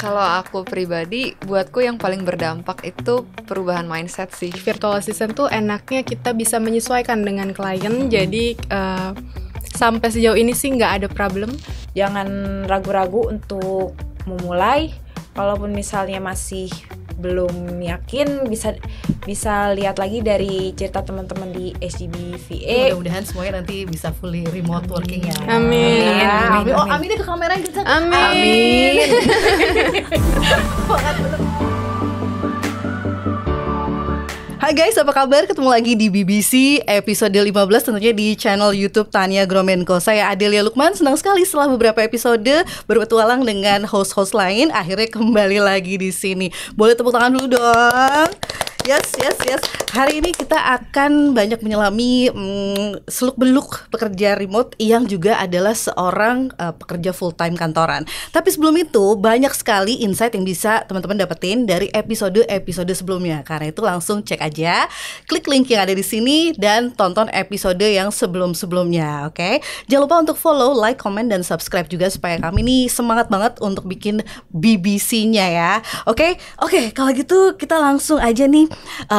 Kalau aku pribadi, buatku yang paling berdampak itu perubahan mindset sih. Virtual assistant tuh enaknya kita bisa menyesuaikan dengan klien, jadi sampai sejauh ini sih nggak ada problem. Jangan ragu-ragu untuk memulai. Kalaupun misalnya masih belum yakin, bisa lihat lagi dari cerita teman-teman di SDB VA. Mudah-mudahan semuanya nanti bisa fully remote working ya. Amin. Amin. Oh, aminnya ke kamera gitu. Amin. Hai guys, apa kabar? Ketemu lagi di BBC episode 15 tentunya di channel YouTube Tania Gromenko. Saya Adelia Lukman, senang sekali setelah beberapa episode berpetualang dengan host-host lain akhirnya kembali lagi di sini. Boleh tepuk tangan dulu dong. Yes. Hari ini kita akan banyak menyelami seluk-beluk pekerja remote yang juga adalah seorang pekerja full time kantoran. Tapi sebelum itu banyak sekali insight yang bisa teman-teman dapetin dari episode-episode sebelumnya. Karena itu langsung cek aja, klik link yang ada di sini dan tonton episode yang sebelum-sebelumnya. Oke? Jangan lupa untuk follow, like, comment dan subscribe juga supaya kami nih semangat banget untuk bikin BBC-nya ya. Oke, kalau gitu kita langsung aja nih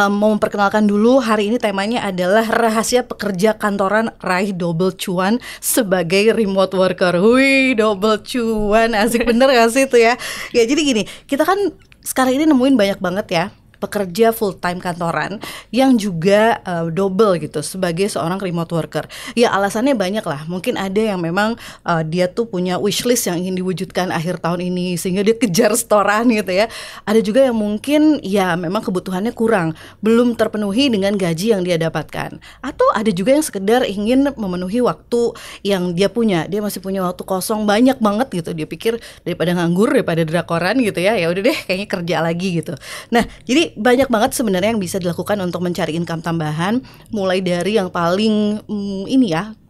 mau memperkenalkan dulu. Hari ini temanya adalah rahasia pekerja kantoran raih double cuan sebagai remote worker. Wih, double cuan, asik bener gak sih itu ya? Ya jadi gini, kita kan sekarang ini nemuin banyak banget ya pekerja full time kantoran yang juga double gitu sebagai seorang remote worker. Ya alasannya banyak lah. Mungkin ada yang memang dia tuh punya wishlist yang ingin diwujudkan akhir tahun ini sehingga dia kejar setoran gitu ya. Ada juga yang mungkin ya memang kebutuhannya kurang, belum terpenuhi dengan gaji yang dia dapatkan. Atau ada juga yang sekedar ingin memenuhi waktu yang dia punya. Dia masih punya waktu kosong banyak banget gitu. Dia pikir daripada nganggur, daripada drakoran gitu ya. Ya udah deh kayaknya kerja lagi gitu. Nah, jadi banyak banget sebenarnya yang bisa dilakukan untuk mencari income tambahan, mulai dari yang paling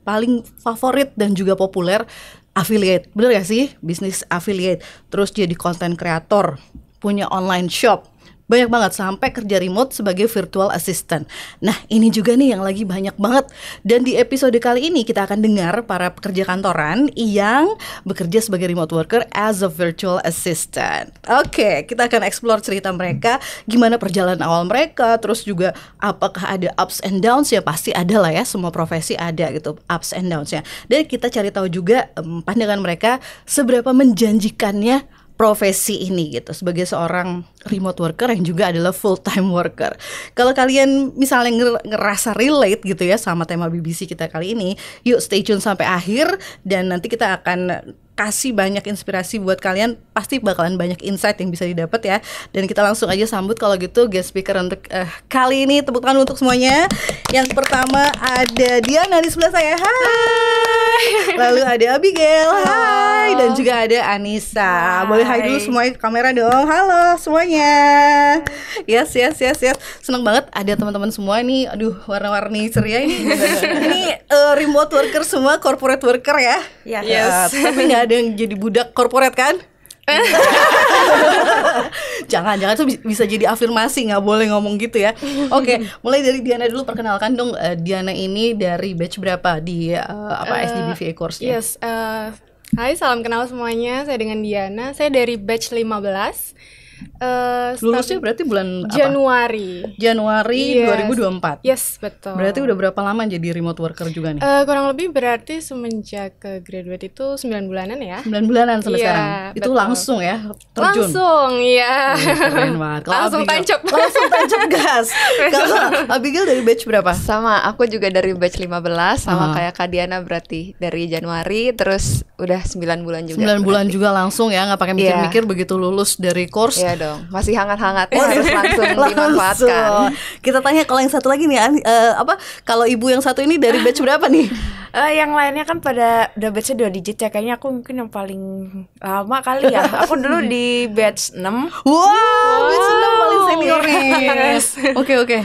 paling favorit dan juga populer, affiliate. Bener gak sih? Bisnis affiliate. Terus jadi content creator, punya online shop. Banyak banget sampai kerja remote sebagai virtual assistant. Nah ini juga nih yang lagi banyak banget. Dan di episode kali ini kita akan dengar para pekerja kantoran yang bekerja sebagai remote worker as a virtual assistant. Oke, kita akan explore cerita mereka, gimana perjalanan awal mereka, terus juga apakah ada ups and downs. Ya pasti ada lah ya, semua profesi ada gitu ups and downs-nya. Dan kita cari tahu juga pandangan mereka seberapa menjanjikannya profesi ini gitu sebagai seorang remote worker yang juga adalah full time worker. Kalau kalian misalnya ngerasa relate gitu ya sama tema BBC kita kali ini, yuk stay tune sampai akhir dan nanti kita akan kasih banyak inspirasi buat kalian. Pasti bakalan banyak insight yang bisa didapat ya. Dan kita langsung aja sambut kalau gitu guest speaker untuk kali ini. Tepuk tangan untuk semuanya. Yang pertama ada Diana di sebelah saya. Hai. Lalu ada Abigail. Hai. Dan juga ada Anissa. Boleh hai dulu semuanya ke kamera dong. Halo semuanya. Yes. Senang banget ada teman-teman semua nih. Aduh, warna-warni ceria ini. Ini remote worker semua, corporate worker ya. Yes. Tapi nggak ada yang jadi budak corporate kan? Jangan tuh bisa jadi afirmasi, nggak boleh ngomong gitu ya. Oke, mulai dari Diana dulu, perkenalkan dong. Diana ini dari batch berapa di SDB VA course-nya? Yes, hai, salam kenal semuanya. Saya dengan Diana. Saya dari batch 15. Lulusnya berarti bulan Januari. apa? Januari 2024. Yes, betul. Berarti udah berapa lama jadi remote worker juga nih? Kurang lebih berarti semenjak ke graduate itu 9 bulanan ya. 9 bulanan sampai Iya, sekarang. Itu betul. langsung ya terjun. Langsung, iya. Keren banget. Kalau Langsung Abigail- tancap. Langsung tancap gas. Kalau Abigail dari batch berapa? Sama, aku juga dari batch 15, sama kayak Kak Diana berarti dari Januari, terus udah 9 bulan juga. 9 bulan juga langsung ya, nggak pakai mikir-mikir begitu lulus dari course. Iya dong, masih hangat-hangatnya harus langsung dimanfaatkan. Kita tanya kalau yang satu lagi nih, kalau ibu yang satu ini dari batch berapa nih? Yang lainnya kan pada udah batch-nya 2 digit ya. Kayaknya aku mungkin yang paling lama kali ya. Aku dulu di batch 6. Wow, batch 6 paling senior nih. Oke.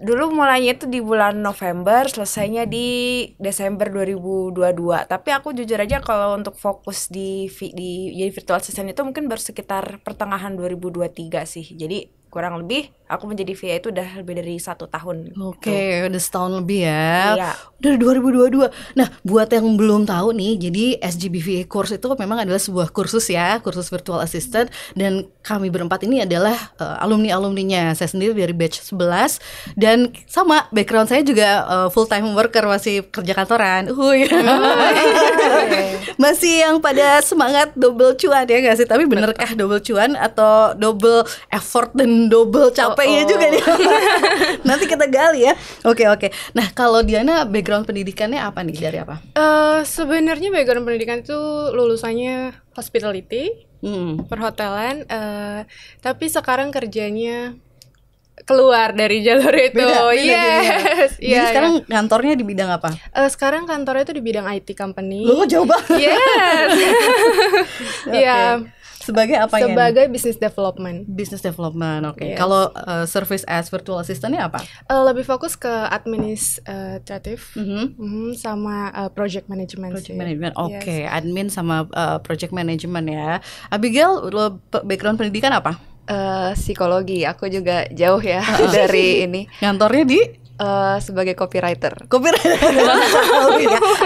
Dulu mulainya itu di bulan November, selesainya di Desember 2022. Tapi aku jujur aja kalau untuk fokus di jadi virtual assistant itu mungkin baru sekitar pertengahan 2023 sih. Jadi kurang lebih aku menjadi VA itu udah lebih dari 1 tahun. Oke, udah setahun lebih ya. Iya. Dari 2022. Nah, buat yang belum tahu nih, jadi SGBVA course itu memang adalah sebuah kursus ya, kursus virtual assistant, dan kami berempat ini adalah alumni-alumninya. Saya sendiri dari batch 11 dan sama background saya juga full time worker, masih kerja kantoran. Masih yang pada semangat double cuan ya nggak sih? Tapi benerkah double cuan atau double effort dan double capeknya juga nih? Nanti kita gali ya. Oke. Nah, kalau Diana background pendidikannya apa nih, dari apa? Sebenarnya background pendidikan itu lulusannya hospitality, perhotelan, tapi sekarang kerjanya keluar dari jalur itu. Beda. Yes. Jadi sekarang kantornya di bidang apa? Sekarang kantornya itu di bidang IT company. Loh, jauh banget. Yes. Iya. Sebagai apa ya? Sebagai business development. Business development, oke. Yes. Kalau service as virtual assistant-nya apa? Lebih fokus ke administratif, sama project management. Project sih. management, oke. Yes. Admin sama project management ya. Abigail, lo background pendidikan apa? Psikologi, aku juga jauh ya dari ini. Ngantornya di? Sebagai copywriter. Copywriter.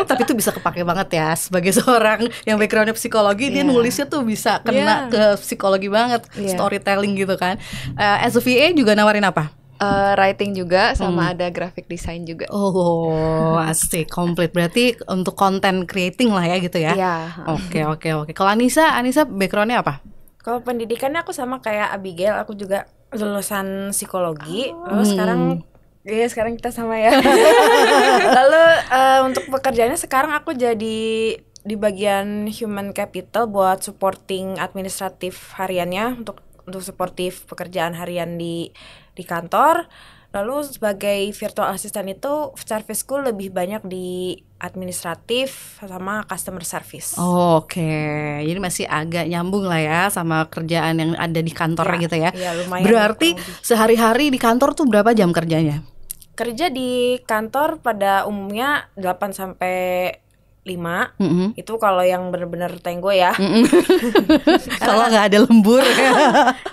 Tapi itu bisa kepake banget ya sebagai seorang yang backgroundnya psikologi, dia nulisnya tuh bisa kena ke psikologi banget, storytelling gitu kan. As a VA juga nawarin apa? Writing juga, sama ada graphic design juga. Oh, asik, komplit. Berarti untuk content creating lah ya gitu ya. Iya. Oke. Kalau Anissa backgroundnya apa? Kalau pendidikannya aku sama kayak Abigail, aku juga lulusan psikologi. Lalu sekarang kita sama ya. Lalu untuk pekerjaannya sekarang aku jadi di bagian human capital buat supporting administratif hariannya, untuk supportive pekerjaan harian di kantor. Lalu sebagai virtual assistant itu serviceku lebih banyak di administratif sama customer service. Oke, jadi masih agak nyambung lah ya sama kerjaan yang ada di kantor gitu ya. Iya, lumayan. Berarti sehari-hari di kantor tuh berapa jam kerjanya? Kerja di kantor pada umumnya 8 sampai 5. Itu kalau yang benar-benar tenggo ya. Kalau nggak ada lembur.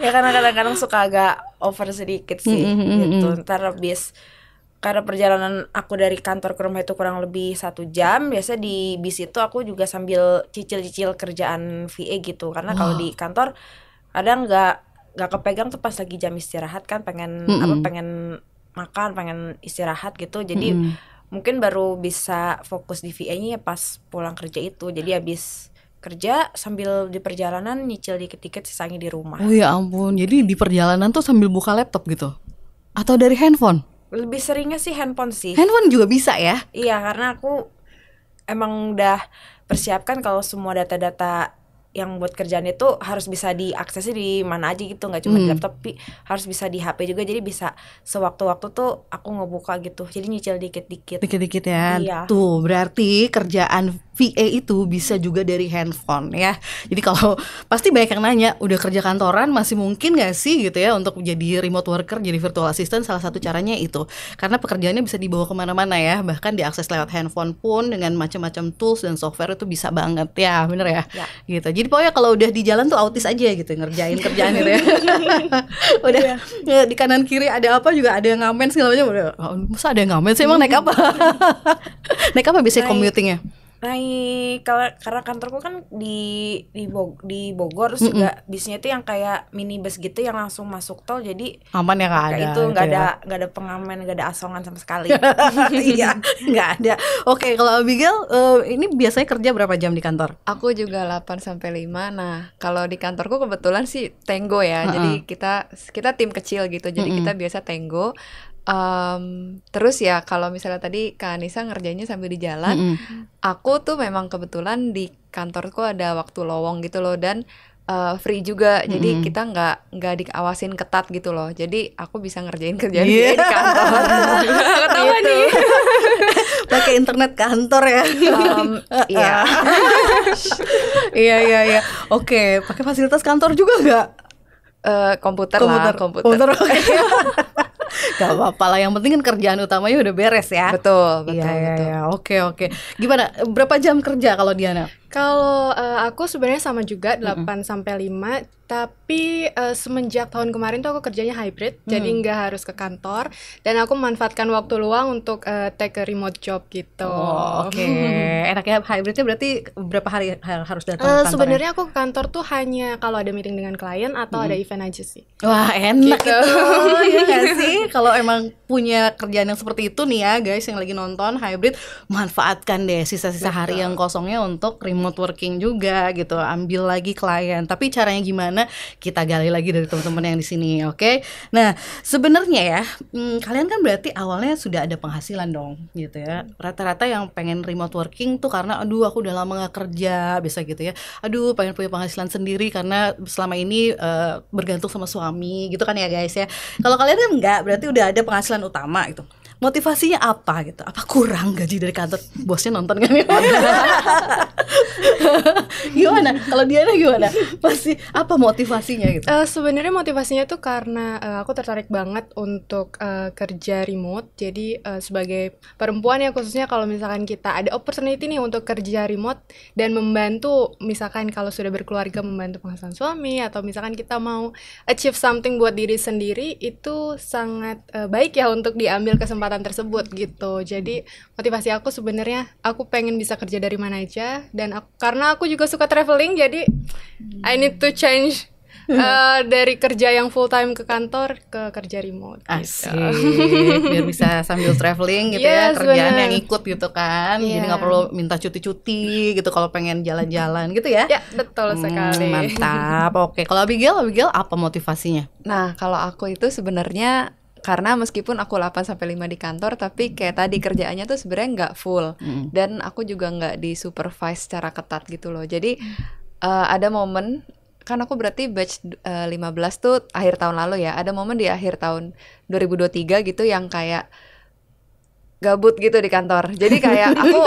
Ya karena kadang-kadang suka agak over sedikit sih gitu. Ntar habis, karena perjalanan aku dari kantor ke rumah itu kurang lebih 1 jam. Biasa di bis itu aku juga sambil cicil-cicil kerjaan VA gitu. Karena kalau di kantor kadang nggak kepegang tuh pas lagi jam istirahat kan, pengen pengen makan, pengen istirahat gitu. Jadi mungkin baru bisa fokus di VA-nya ya pas pulang kerja itu. Jadi habis kerja sambil di perjalanan nyicil dikit-dikit, sisanya di rumah. Oh ya ampun, jadi di perjalanan tuh sambil buka laptop gitu? Atau dari handphone? Lebih seringnya sih handphone sih. Handphone juga bisa ya? Iya, karena aku emang udah persiapkan kalau semua data-data yang buat kerjaan itu harus bisa diakses di mana aja gitu, nggak cuma di laptop, tapi harus bisa di HP juga. Jadi bisa sewaktu-waktu tuh aku ngebuka gitu, jadi nyicil dikit-dikit ya. Iya. Tuh berarti kerjaan VA itu bisa juga dari handphone ya. Jadi kalau pasti banyak yang nanya, udah kerja kantoran masih mungkin gak sih gitu ya untuk jadi remote worker, jadi virtual assistant? Salah satu caranya itu, karena pekerjaannya bisa dibawa kemana-mana ya, bahkan diakses lewat handphone pun dengan macam-macam tools dan software itu bisa banget ya, bener ya? Gitu. Jadi pokoknya kalau udah di jalan tuh autis aja gitu ngerjain kerjaan itu ya. Udah ya, di kanan kiri ada apa juga ada yang ngamen segala macam. Masa ada yang ngamen sih, emang naik apa? Naik apa biasanya commutingnya? Naik, karena kantorku kan di Bogor, terus juga bisnya itu yang kayak minibus gitu yang langsung masuk tol, jadi aman ya, nggak ada itu nggak ada pengamen, nggak ada asongan sama sekali. Iya, nggak ada. Oke, kalau Abigail ini biasanya kerja berapa jam di kantor? Aku juga 8 sampai 5. Nah, kalau di kantorku kebetulan sih tenggo ya. Jadi kita tim kecil gitu. Jadi kita biasa tenggo. Terus ya kalau misalnya tadi Kak Anissa ngerjainnya sambil di jalan, aku tuh memang kebetulan di kantorku ada waktu lowong gitu loh, dan free juga, jadi kita nggak dikawasin ketat gitu loh, jadi aku bisa ngerjain kerjaan di kantor. Ketawa nih. Pakai internet kantor ya. Iya. Iya. Oke, pakai fasilitas kantor juga nggak? Komputer. Gak apa-apa lah, yang penting kan kerjaan utamanya udah beres ya. Betul. Iya. Oke. Gimana? Berapa jam kerja kalau Diana? Kalau aku sebenarnya sama juga 8 sampai 5, tapi semenjak tahun kemarin tuh aku kerjanya hybrid, jadi nggak harus ke kantor dan aku memanfaatkan waktu luang untuk take a remote job gitu. Oh, oke. Enaknya hybridnya berarti berapa hari harus datang ke kantor? Sebenarnya aku ke kantor tuh hanya kalau ada meeting dengan klien atau ada event aja sih. Wah, enak Gitu. itu. Ya nggak sih? Kalau emang punya kerjaan yang seperti itu nih ya guys yang lagi nonton hybrid, manfaatkan deh sisa-sisa hari yang kosongnya untuk remote working juga gitu. Ambil lagi klien. Tapi caranya gimana? Kita gali lagi dari teman-teman yang di sini, oke? Nah, sebenarnya ya, kalian kan berarti awalnya sudah ada penghasilan dong, gitu ya. Rata-rata yang pengen remote working tuh karena, aduh aku udah lama gak kerja, bisa gitu ya. Aduh, pengen punya penghasilan sendiri karena selama ini bergantung sama suami, gitu kan ya guys ya. Kalau kalian kan enggak, berarti udah ada penghasilan utama gitu. Motivasinya apa gitu? Apa kurang gaji dari kantor? Bosnya nonton kan ya? Gimana? Kalau Diana gimana? Pasti apa motivasinya gitu? Sebenarnya motivasinya tuh karena aku tertarik banget untuk kerja remote. Jadi sebagai perempuan ya khususnya kalau misalkan kita ada opportunity nih untuk kerja remote dan membantu, misalkan kalau sudah berkeluarga membantu penghasilan suami atau misalkan kita mau achieve something buat diri sendiri, itu sangat baik ya untuk diambil kesempatan tersebut gitu. Jadi motivasi aku sebenarnya aku pengen bisa kerja dari mana aja dan karena aku juga suka traveling, jadi I need to change dari kerja yang full time ke kantor ke kerja remote. Asik, biar bisa sambil traveling gitu ya, kerjaan yang ikut gitu kan. Jadi nggak perlu minta cuti-cuti gitu kalau pengen jalan-jalan gitu ya. Ya betul sekali. Mantap. Oke, kalau Abigail apa motivasinya? Nah, kalau aku itu sebenarnya karena meskipun aku 8 sampai 5 di kantor, tapi kayak tadi kerjaannya tuh sebenarnya nggak full. Dan aku juga nggak di supervise secara ketat gitu loh. Jadi ada momen, kan aku berarti batch 15 tuh akhir tahun lalu ya. Ada momen di akhir tahun 2023 gitu yang kayak gabut gitu di kantor. Jadi kayak aku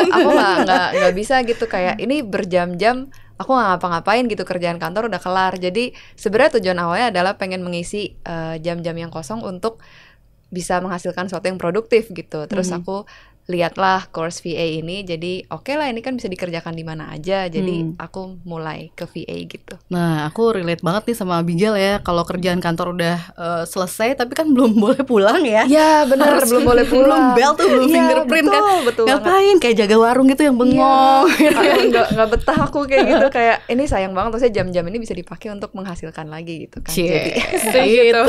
nggak bisa gitu, kayak ini berjam-jam aku nggak ngapa-ngapain gitu, kerjaan kantor udah kelar. Jadi sebenarnya tujuan awalnya adalah pengen mengisi jam-jam yang kosong untuk bisa menghasilkan sesuatu yang produktif gitu. Terus aku lihatlah course VA ini, jadi oke lah ini kan bisa dikerjakan di mana aja. Jadi aku mulai ke VA gitu. Nah, aku relate banget nih sama Abigail ya. Kalau kerjaan kantor udah selesai, tapi kan belum boleh pulang ya. Ya benar, belum boleh pulang. Belum bel tuh, belum fingerprint kan. Betul Ngapain? Kayak jaga warung gitu yang bengong. Nggak betah aku kayak gitu. Kayak ini sayang banget, maksudnya jam-jam ini bisa dipakai untuk menghasilkan lagi gitu kan. Jadi gitu,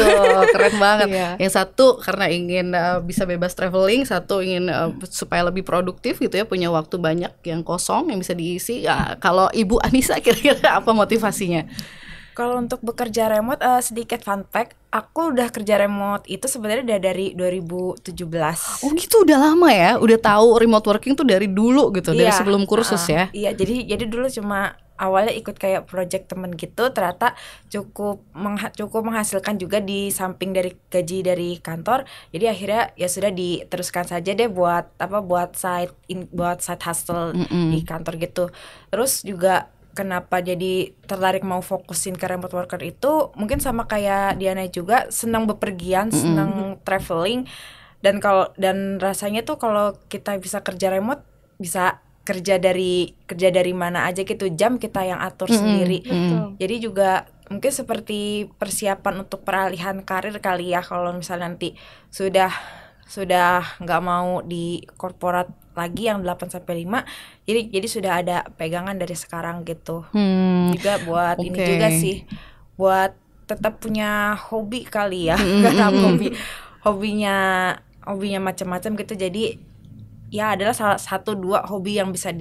keren banget. Yang satu karena ingin bisa bebas traveling, satu ingin supaya lebih produktif gitu ya, punya waktu banyak yang kosong yang bisa diisi. Ya, kalau Ibu Anissa kira-kira apa motivasinya? Kalau untuk bekerja remote, sedikit fun fact, aku udah kerja remote itu sebenarnya udah dari 2017. Oh gitu, udah lama ya, udah tahu remote working tuh dari dulu gitu, dari sebelum kursus ya? Iya, jadi dulu cuma awalnya ikut kayak project temen gitu, ternyata cukup menghasilkan juga di samping dari gaji dari kantor. Jadi akhirnya ya sudah diteruskan saja deh buat side hustle di kantor gitu. Terus juga kenapa jadi tertarik mau fokusin ke remote worker itu mungkin sama kayak Diana juga, senang bepergian, senang traveling, dan rasanya tuh kalau kita bisa kerja remote bisa kerja dari mana aja gitu, jam kita yang atur sendiri. Jadi juga mungkin seperti persiapan untuk peralihan karir kali ya, kalau misalnya nanti sudah nggak mau di korporat lagi yang 8 sampai 5. Jadi sudah ada pegangan dari sekarang gitu. Juga buat ini juga sih, buat tetap punya hobi kali ya. Karena hobinya macam-macam gitu. Jadi ya adalah salah satu 2 hobi yang bisa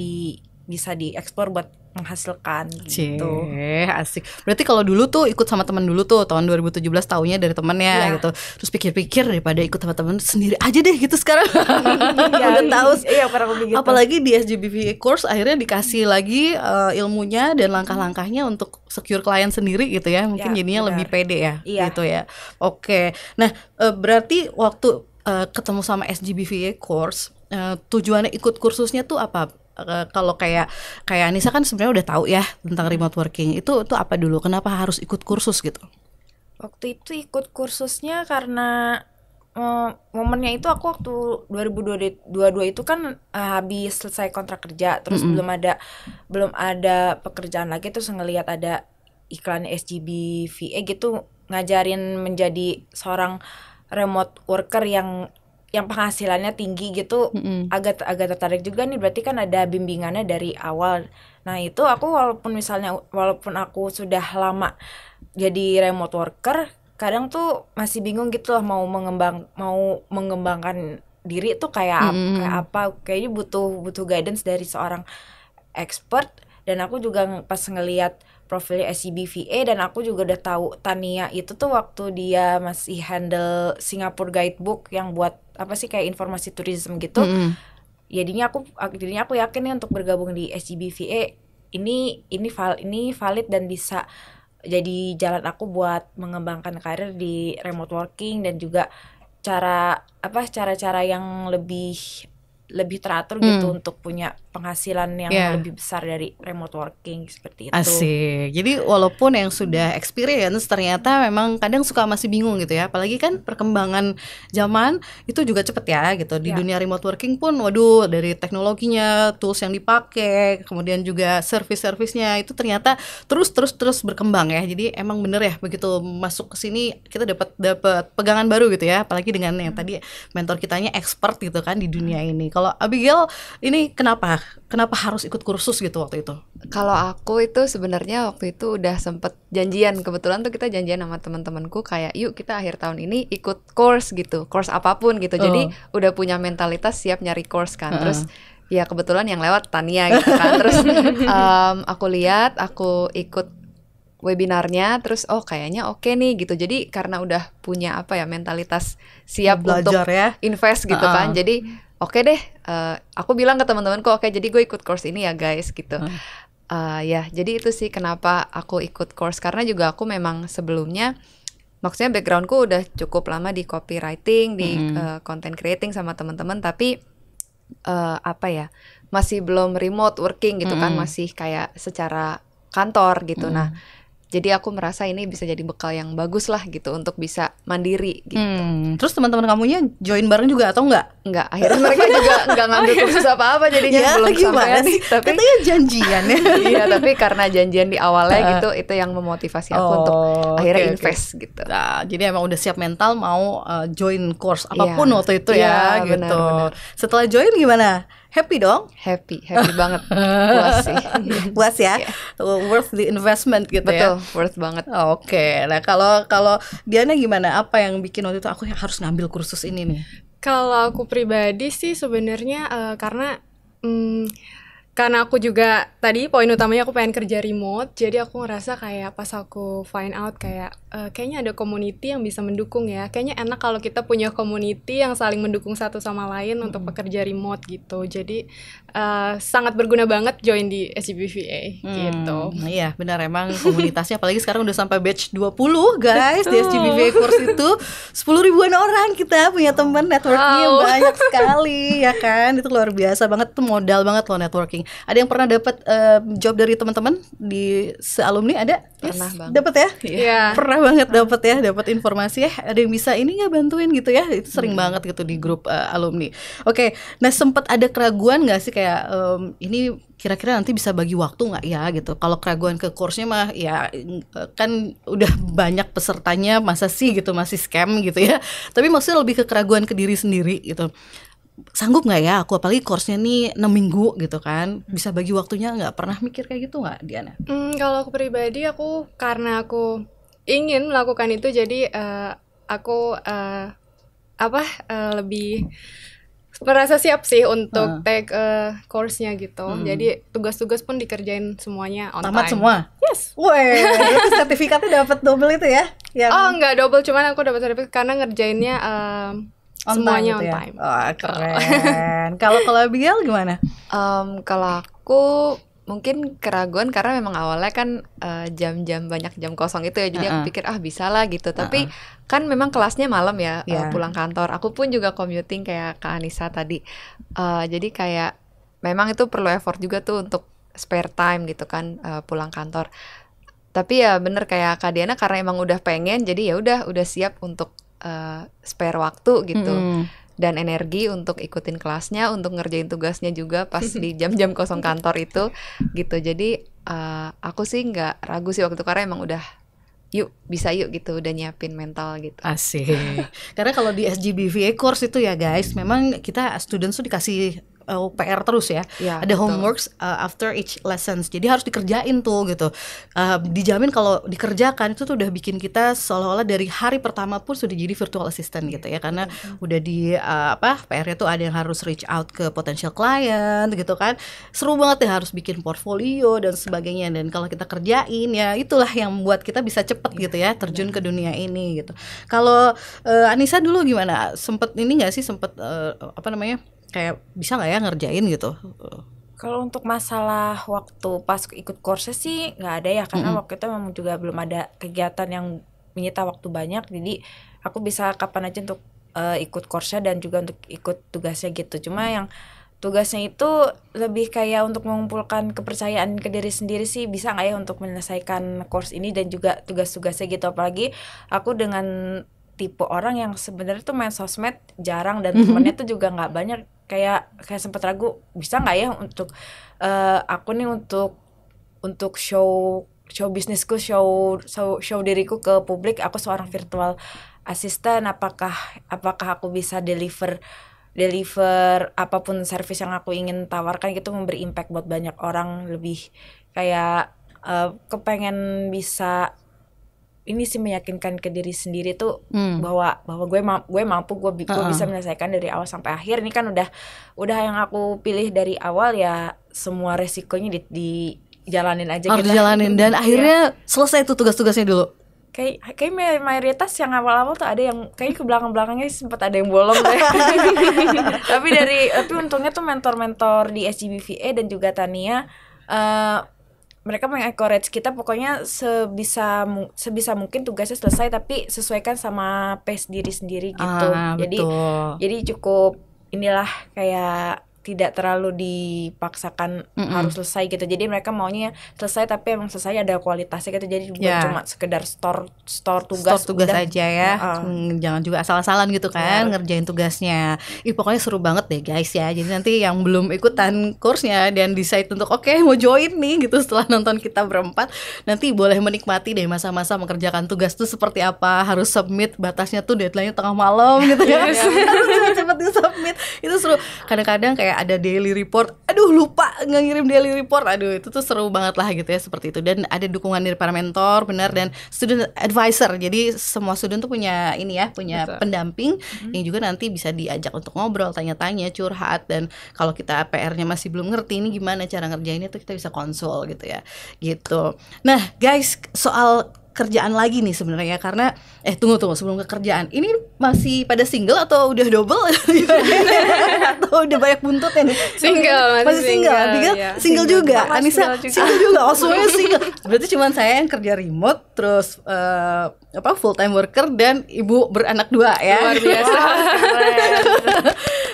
dieksplor buat menghasilkan gitu. Asik. Berarti kalau dulu tuh ikut sama teman dulu tuh tahun 2017, taunya dari temannya gitu. Terus pikir-pikir daripada ikut sama teman sendiri aja deh gitu sekarang. Udah tahu. Iya, pernah begitu. Apalagi di SGBVA course akhirnya dikasih lagi ilmunya dan langkah-langkahnya untuk secure klien sendiri gitu ya. Mungkin jadinya lebih pede ya gitu ya. Oke. Nah, berarti waktu ketemu sama SGBVA course, tujuannya ikut kursusnya tuh apa? Kalau kayak Anissa kan sebenarnya udah tahu ya tentang remote working. Itu apa dulu? Kenapa harus ikut kursus gitu? Waktu itu ikut kursusnya karena momennya itu aku waktu 2022 itu kan habis selesai kontrak kerja, terus belum ada pekerjaan lagi, terus ngelihat ada iklan SGB VA gitu ngajarin menjadi seorang remote worker yang penghasilannya tinggi gitu. Agak tertarik juga nih, berarti kan ada bimbingannya dari awal. Nah itu aku walaupun aku sudah lama jadi remote worker, kadang tuh masih bingung gitu loh mau mengembangkan diri tuh kayak apa. Kayaknya butuh guidance dari seorang expert. Dan aku juga pas ngelihat profilnya SCB VA, dan aku juga udah tahu Tania itu tuh waktu dia masih handle Singapore Guidebook yang buat apa sih kayak informasi tourism gitu. Jadinya aku yakin nih untuk bergabung di SCB VA ini valid dan bisa jadi jalan aku buat mengembangkan karir di remote working, dan juga cara-cara yang lebih teratur gitu untuk punya penghasilan yang lebih besar dari remote working seperti itu. Asik. Jadi walaupun yang sudah experience ternyata memang kadang suka masih bingung gitu ya. Apalagi kan perkembangan zaman itu juga cepet ya gitu. Di dunia remote working pun waduh, dari teknologinya, tools yang dipakai, kemudian juga service-servicenya itu ternyata terus berkembang ya. Jadi emang bener ya, begitu masuk ke sini kita dapat pegangan baru gitu ya. Apalagi dengan yang tadi mentor kitanya expert gitu kan di dunia ini. Kalau Abigail ini kenapa harus ikut kursus gitu waktu itu? Kalau aku itu sebenarnya waktu itu udah sempet janjian, kebetulan tuh kita janjian sama teman-temanku kayak yuk kita akhir tahun ini ikut course gitu, course apapun gitu. Jadi udah punya mentalitas siap nyari course kan. Terus ya kebetulan yang lewat Tania gitu kan. Terus aku lihat, aku ikut webinarnya, terus kayaknya oke nih gitu. Jadi karena udah punya mentalitas siap belajar untuk invest gitu kan. Jadi oke deh, aku bilang ke teman-temanku, oke jadi gue ikut course ini ya guys gitu. Ya jadi itu sih kenapa aku ikut course, karena juga aku memang sebelumnya maksudnya backgroundku udah cukup lama di copywriting, di content creating sama teman-teman, tapi masih belum remote working gitu kan, masih kayak secara kantor gitu. Nah jadi aku merasa ini bisa jadi bekal yang bagus lah gitu untuk bisa mandiri gitu. Terus teman-teman kamunya join bareng juga atau enggak? Enggak, akhirnya mereka juga enggak ngambil kursus apa-apa jadinya belum sampai nih. Tapi katanya janjian ya. Iya, tapi karena janjian di awalnya gitu, itu yang memotivasi aku untuk akhirnya invest gitu. Nah, jadi emang udah siap mental mau join course apapun waktu itu ya gitu. Benar. Setelah join gimana? Happy dong? Happy banget. Puas sih. Puas ya? Worth the investment gitu. Betul, ya? worth banget. Oke. Nah kalau Diana gimana? Apa yang bikin waktu itu aku harus ngambil kursus ini nih? Kalau aku pribadi sih sebenarnya karena aku juga tadi poin utamanya aku pengen kerja remote, jadi aku ngerasa kayak pas aku find out kayak kayaknya ada community yang bisa mendukung ya. Kayaknya enak kalau kita punya community yang saling mendukung satu sama lain untuk pekerja remote gitu. Jadi sangat berguna banget join di SGBVA gitu. Iya benar, emang komunitasnya apalagi sekarang udah sampai batch 20 guys. Di SGBVA course itu 10.000-an orang kita punya teman, networknya banyak sekali ya kan. Itu luar biasa banget, itu modal banget loh networking. Ada yang pernah dapat job dari teman-teman di se-alumni ada? Pernah banget. Dapat ya? Iya. Pernah banget dapat informasi ada yang bisa ini nggak bantuin gitu ya. Itu sering banget gitu di grup alumni. Oke, nah sempat ada keraguan nggak sih kayak ini kira-kira nanti bisa bagi waktu nggak ya gitu? Kalau keraguan ke course-nya mah ya kan udah banyak pesertanya, masa sih gitu masih scam gitu ya. Tapi maksudnya lebih ke keraguan ke diri sendiri gitu. Sanggup nggak ya aku, apalagi course-nya nih 6 minggu gitu kan, bisa bagi waktunya nggak? Pernah mikir kayak gitu nggak Diana? Kalau aku pribadi karena aku ingin melakukan itu, jadi aku lebih merasa siap sih untuk take course-nya gitu. Jadi tugas-tugas pun dikerjain semuanya on tamat time. Semua? Yes. Weh, itu sertifikatnya dapat double itu ya? Enggak double, cuman aku dapat sertifikat karena ngerjainnya semuanya on time. Oh, keren. Kalau Abigail gimana? Kalau aku mungkin keraguan karena memang awalnya kan jam-jam banyak jam kosong itu ya, jadi aku pikir bisa lah gitu. Tapi kan memang kelasnya malam ya, pulang kantor. Aku pun juga commuting kayak Kak Anissa tadi. Jadi kayak memang itu perlu effort juga tuh untuk spare time gitu kan, pulang kantor. Tapi ya bener kayak Kak Diana, karena emang udah pengen, jadi ya udah siap untuk spare waktu gitu dan energi untuk ikutin kelasnya, untuk ngerjain tugasnya juga pas di jam-jam kosong kantor itu gitu. Jadi aku sih nggak ragu sih waktu itu karena emang udah yuk bisa yuk gitu, udah nyiapin mental gitu. Asik. Karena kalau di SGBVA course itu ya guys, memang kita students tuh dikasih PR terus ya. Ada betul. homeworks after each lessons. Jadi harus dikerjain tuh gitu. Dijamin kalau dikerjakan itu tuh udah bikin kita seolah-olah dari hari pertama pun sudah jadi virtual assistant gitu ya. Karena udah di PR-nya tuh ada yang harus reach out ke potential client gitu kan. Seru banget ya, harus bikin portfolio dan sebagainya. Dan kalau kita kerjain ya itulah yang membuat kita bisa cepet gitu ya terjun ke dunia ini gitu. Kalau Anissa dulu gimana? Sempet ini nggak sih kayak bisa nggak ya ngerjain gitu? Kalau untuk masalah waktu pas ikut course sih nggak ada ya, karena waktu itu memang juga belum ada kegiatan yang menyita waktu banyak, jadi aku bisa kapan aja untuk ikut course dan juga untuk ikut tugasnya gitu. Cuma yang tugasnya itu lebih kayak untuk mengumpulkan kepercayaan ke diri sendiri sih, bisa nggak ya untuk menyelesaikan course ini dan juga tugas-tugasnya gitu. Apalagi aku dengan tipe orang yang sebenarnya tuh main sosmed jarang dan temennya tuh juga nggak banyak, kayak sempat ragu bisa nggak ya untuk aku nih untuk show bisnisku, show diriku ke publik, aku seorang virtual assistant, apakah aku bisa deliver apapun service yang aku ingin tawarkan gitu, memberi impact buat banyak orang. Lebih kayak kepengen bisa ini sih meyakinkan ke diri sendiri tuh bahwa gue mampu, gue bisa menyelesaikan dari awal sampai akhir. Ini kan udah yang aku pilih dari awal ya, semua resikonya dijalanin aja. Harus dijalanin dan akhirnya selesai tuh tugas-tugasnya dulu. Kayak mayoritas yang awal-awal tuh ada yang kayak ke belakang-belakangnya sempat ada yang bolong deh. tapi untungnya tuh mentor-mentor di SGBVA dan juga Tania mereka mengencourage kita pokoknya sebisa mungkin tugasnya selesai, tapi sesuaikan sama pace diri sendiri gitu. Jadi cukup inilah kayak tidak terlalu dipaksakan harus selesai gitu. Jadi mereka maunya selesai tapi emang selesai ada kualitasnya gitu. Jadi bukan cuma sekedar store tugas aja ya. Jangan juga asal-asalan gitu kan ngerjain tugasnya. Pokoknya seru banget deh guys ya. Jadi nanti yang belum ikutan course-nya dan decide untuk oke, mau join nih gitu setelah nonton kita berempat, nanti boleh menikmati deh masa-masa mengerjakan tugas tuh seperti apa. Harus submit, batasnya tuh deadline-nya tengah malam gitu ya. Harus cepet di submit. Itu seru. Kadang-kadang kayak ada daily report, aduh lupa nggak ngirim daily report, aduh itu tuh seru banget lah gitu ya, seperti itu. Dan ada dukungan dari para mentor benar, dan student advisor, jadi semua student tuh punya ini ya, punya pendamping yang juga nanti bisa diajak untuk ngobrol, tanya-tanya, curhat. Dan kalau kita PR-nya masih belum ngerti ini gimana cara ngerjainnya tuh kita bisa konsul gitu ya gitu. Nah guys, soal kerjaan lagi nih sebenarnya, karena tunggu sebelum ke kerjaan, ini masih pada single atau udah double atau udah banyak buntutnya nih? Masih single. Abigail single juga, Anissa single juga. Oh semuanya single. Berarti cuma saya yang kerja remote, terus full time worker dan ibu beranak 2 ya. Luar biasa.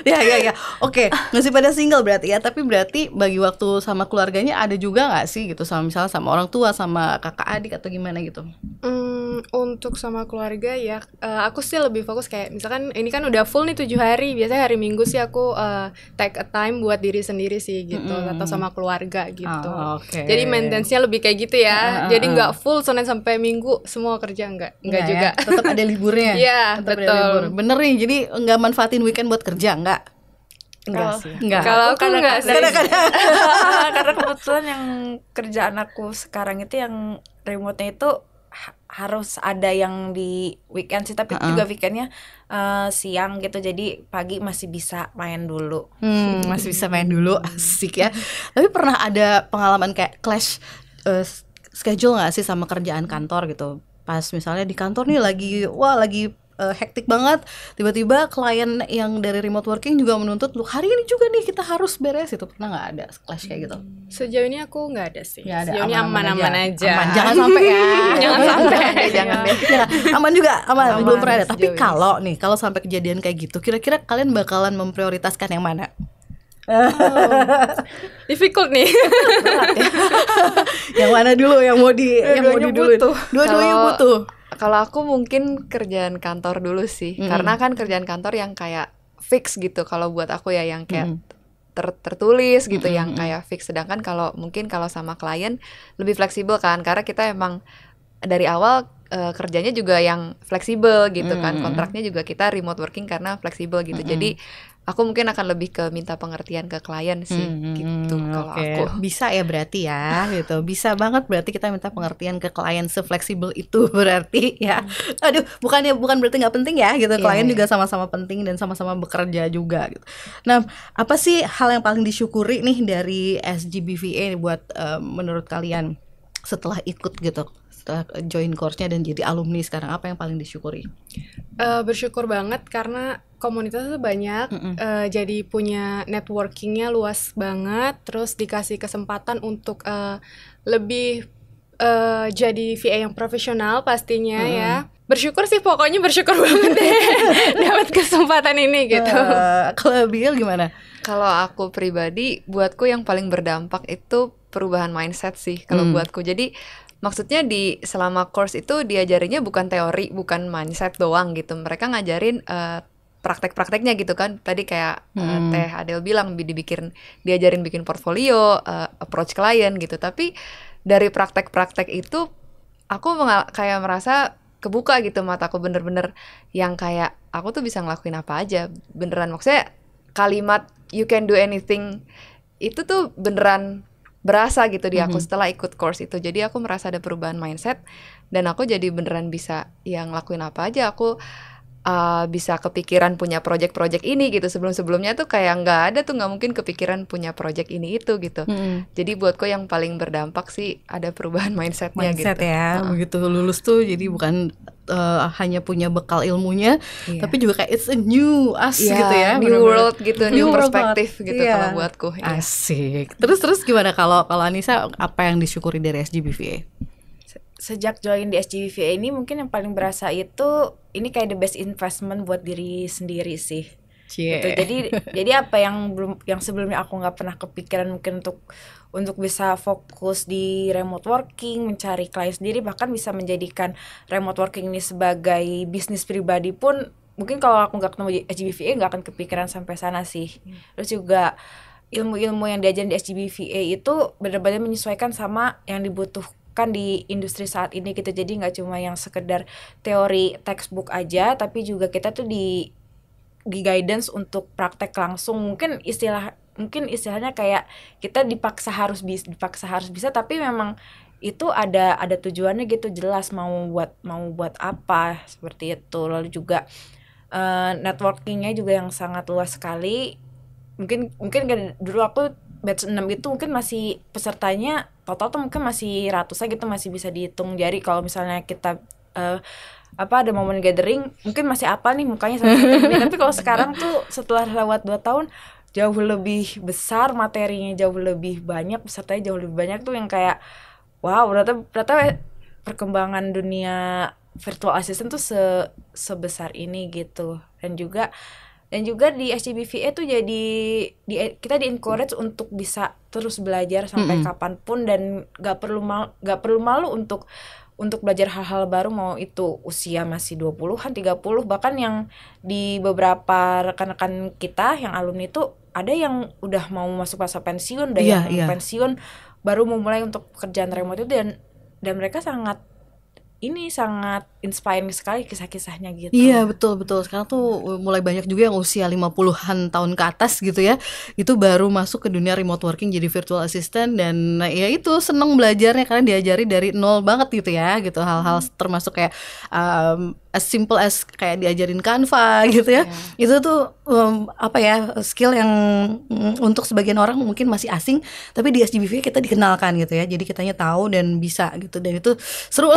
Ya. Oke, masih pada single berarti ya. Tapi berarti bagi waktu sama keluarganya ada juga nggak sih gitu, sama misalnya sama orang tua, sama kakak adik atau gimana gitu? Untuk sama keluarga ya, aku sih lebih fokus kayak misalkan ini kan udah full nih 7 hari. Biasanya hari Minggu sih aku take a time buat diri sendiri sih gitu, atau sama keluarga gitu. Jadi maintenance-nya lebih kayak gitu ya. Jadi nggak full Senin sampai Minggu semua kerja, enggak juga. Ya, tetap ada liburnya. Iya, betul. Bener nih, jadi nggak manfaatin weekend buat kerja, enggak? Enggak sih. Kalau aku enggak sih. Karena kebetulan yang kerjaan aku sekarang itu yang remote-nya itu harus ada yang di weekend sih, tapi juga weekendnya siang gitu, jadi pagi masih bisa main dulu. Masih bisa main dulu, asik ya. Tapi pernah ada pengalaman kayak clash schedule nggak sih sama kerjaan kantor gitu? Pas misalnya di kantor nih lagi hektik banget, tiba-tiba klien yang dari remote working juga menuntut, lu hari ini juga nih kita harus beres, itu pernah nggak ada clash kayak gitu? Sejauh ini aku nggak ada sih. Sejauh ini aman-aman aja. Aman. Jangan sampai ya. Jangan sampai. Jangan deh. Ya, aman juga, aman. Belum pernah ada. Tapi kalau sampai kejadian kayak gitu, kira-kira kalian bakalan memprioritaskan yang mana? Difficult nih. Yang mana dulu yang mau di dulu? Dua-duanya butuh. Kalau aku mungkin kerjaan kantor dulu sih, karena kan kerjaan kantor yang kayak fix gitu. Kalau buat aku ya yang kayak tertulis gitu, yang kayak fix. Sedangkan kalau sama klien lebih fleksibel kan, karena kita emang dari awal kerjanya juga yang fleksibel gitu kan, kontraknya juga kita remote working karena fleksibel gitu. Jadi aku mungkin akan lebih ke minta pengertian ke klien sih gitu kalau aku. Bisa ya berarti ya gitu. Bisa banget berarti kita minta pengertian ke klien sefleksibel itu berarti ya. Aduh, bukan berarti nggak penting ya gitu. Klien juga sama-sama penting dan sama-sama bekerja juga gitu. Nah, apa sih hal yang paling disyukuri nih dari SGBVA buat menurut kalian setelah ikut gitu? Setelah join course-nya dan jadi alumni sekarang, apa yang paling disyukuri? Bersyukur banget karena komunitasnya banyak, jadi punya networkingnya luas banget, terus dikasih kesempatan untuk lebih jadi VA yang profesional pastinya ya. Bersyukur sih, pokoknya bersyukur banget deh dapat kesempatan ini gitu. Kalau Bill gimana? Kalau aku pribadi, buatku yang paling berdampak itu perubahan mindset sih kalau buatku. Jadi maksudnya di selama course itu diajarinnya bukan teori, bukan mindset doang gitu. Mereka ngajarin praktek-prakteknya gitu kan. Tadi kayak Teh Adel bilang diajarin bikin portfolio, approach klien gitu. Tapi dari praktek-praktek itu aku kayak merasa kebuka gitu mataku, bener-bener yang kayak aku tuh bisa ngelakuin apa aja. Beneran, maksudnya kalimat you can do anything itu tuh beneran berasa gitu di aku setelah ikut course itu. Jadi aku merasa ada perubahan mindset dan aku jadi beneran bisa yang ngelakuin apa aja. Aku bisa kepikiran punya project-project ini gitu. Sebelum-sebelumnya tuh kayak nggak mungkin kepikiran punya project ini itu gitu. Jadi buatku yang paling berdampak sih ada perubahan mindsetnya gitu. Mindset ya, begitu lulus tuh jadi bukan hanya punya bekal ilmunya, tapi juga kayak it's a new us gitu ya, new world gitu, new perspektif gitu kalau buatku. Asik. Terus gimana kalau Anissa, apa yang disyukuri dari SGBVA? Sejak join di SGBVA ini mungkin yang paling berasa itu ini kayak the best investment buat diri sendiri sih. Gitu. Jadi apa yang sebelumnya aku nggak pernah kepikiran mungkin untuk bisa fokus di remote working, mencari klien sendiri, bahkan bisa menjadikan remote working ini sebagai bisnis pribadi pun mungkin kalau aku nggak ketemu SGBVA nggak akan kepikiran sampai sana sih. Terus juga ilmu-ilmu yang diajarin di SGBVA itu benar-benar menyesuaikan sama yang dibutuhkan di industri saat ini gitu. Jadi nggak cuma yang sekedar teori textbook aja, tapi juga kita tuh di guidance untuk praktek langsung. Mungkin istilahnya kayak kita dipaksa harus bisa, tapi memang itu ada tujuannya gitu, jelas mau buat apa seperti itu. Lalu juga networkingnya juga yang sangat luas sekali. Mungkin dulu aku batch 6 itu mungkin masih pesertanya total tuh mungkin masih ratusan gitu, masih bisa dihitung jari. Kalau misalnya kita ada momen gathering mungkin masih apa nih mukanya satu-satu ini. Tapi kalau sekarang tuh setelah lewat 2 tahun jauh lebih besar, materinya jauh lebih banyak, pesertanya jauh lebih banyak tuh yang kayak wow, ternyata perkembangan dunia virtual assistant tuh sebesar ini gitu. Dan juga di SGBVA tuh jadi kita di-encourage untuk bisa terus belajar sampai kapanpun dan gak perlu malu untuk belajar hal-hal baru, mau itu usia masih 20-an, 30, bahkan yang di beberapa rekan-rekan kita yang alumni itu ada yang udah mau masuk masa pensiun, pensiun baru memulai untuk pekerjaan remote itu, dan mereka sangat inspiring sekali kisah-kisahnya gitu. Iya, betul. Sekarang tuh mulai banyak juga yang usia 50-an tahun ke atas gitu ya. Itu baru masuk ke dunia remote working jadi virtual assistant, dan ya itu seneng belajarnya karena diajari dari nol banget gitu ya. Gitu hal-hal termasuk kayak as simple as kayak diajarin Canva gitu ya. Itu tuh skill yang untuk sebagian orang mungkin masih asing, tapi di SGBVA kita dikenalkan gitu ya. Jadi kitanya tahu dan bisa gitu, dan itu seru.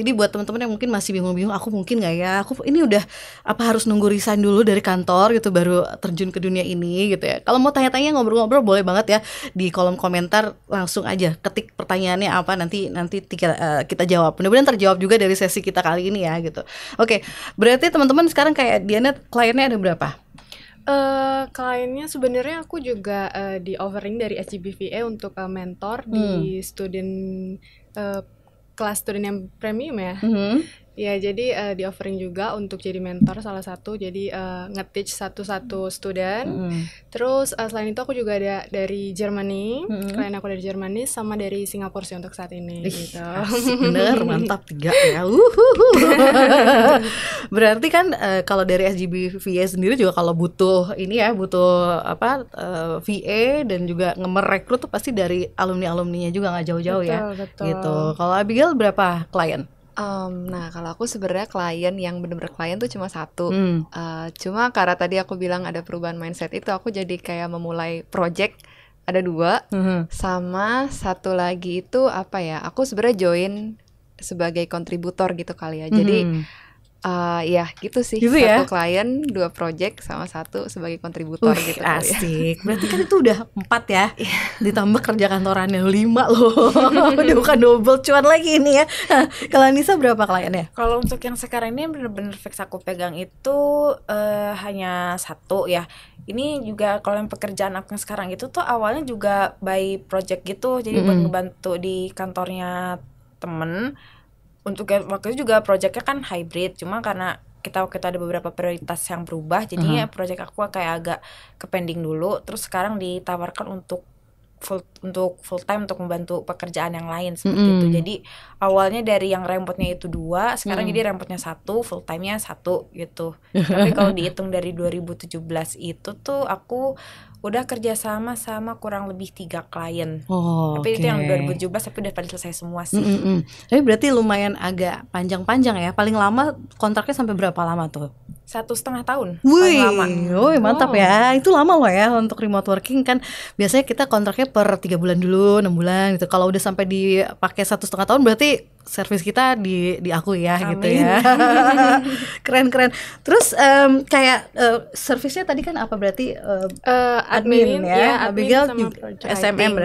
Jadi buat teman-teman yang mungkin masih bingung-bingung, aku mungkin nggak ya, aku ini udah harus nunggu resign dulu dari kantor gitu baru terjun ke dunia ini gitu ya. Kalau mau tanya-tanya, ngobrol-ngobrol, boleh banget ya di kolom komentar, langsung aja ketik pertanyaannya apa, nanti kita jawab. Mudah-mudahan terjawab juga dari sesi kita kali ini ya gitu. Oke, berarti teman-teman sekarang kayak Diana, kliennya ada berapa? Kliennya sebenarnya aku juga di offering dari SGBVA untuk mentor di student kelas student yang premium ya. Ya, jadi di offering juga untuk jadi mentor salah satu, jadi nge-teach satu-satu student. Terus selain itu aku juga ada dari Germany, klien aku dari Germany sama dari Singapura sih untuk saat ini. Gitu. Asik bener, mantap 3 ya. Berarti kan kalau dari SGB VA sendiri juga kalau butuh ini ya, butuh VA dan juga ngerekrut tuh pasti dari alumni-alumninya juga nggak jauh-jauh ya. Betul. Gitu. Kalau Abigail berapa klien? Nah, kalau aku sebenarnya klien yang bener-bener klien tuh cuma satu. Cuma karena tadi aku bilang ada perubahan mindset itu, aku jadi kayak memulai project ada 2, sama satu lagi itu apa ya? Aku sebenarnya join sebagai kontributor gitu kali ya. Jadi ya gitu sih, gitu satu ya? klien 2 project sama satu sebagai kontributor gitu kali ya. Asik. Berarti kan itu udah 4 ya. Ditambah kerja kantorannya 5 loh. Udah bukan double cuan lagi ini ya. Kalau Anissa berapa kliennya? Kalau untuk yang sekarang ini bener-bener fix aku pegang itu hanya 1 ya. Ini juga kalau yang pekerjaan aku yang sekarang itu tuh awalnya juga by project gitu. Jadi buat ngebantu di kantornya temen. Untuk waktu itu juga projectnya kan hybrid, cuma karena kita ada beberapa prioritas yang berubah, jadinya project aku kayak agak ke pending dulu. Terus sekarang ditawarkan untuk full time untuk membantu pekerjaan yang lain seperti itu. Jadi awalnya dari yang remote-nya itu 2, sekarang jadi remote-nya 1, full time-nya 1 gitu. Tapi kalau dihitung dari 2017 itu tuh aku udah kerja sama kurang lebih 3 klien. Tapi itu yang 2017 tapi udah pada selesai semua sih. Tapi berarti lumayan agak panjang-panjang ya. Paling lama kontraknya sampai berapa lama tuh? 1,5 tahun. Wih, paling lama. Mantap ya. Itu lama loh ya untuk remote working kan. Biasanya kita kontraknya per 3 bulan dulu, 6 bulan gitu. Kalau udah sampai dipakai 1,5 tahun berarti servis kita diakui ya. Amin. Gitu ya. Keren. Terus kayak servisnya tadi kan apa berarti admin ya. Abigail juga SMM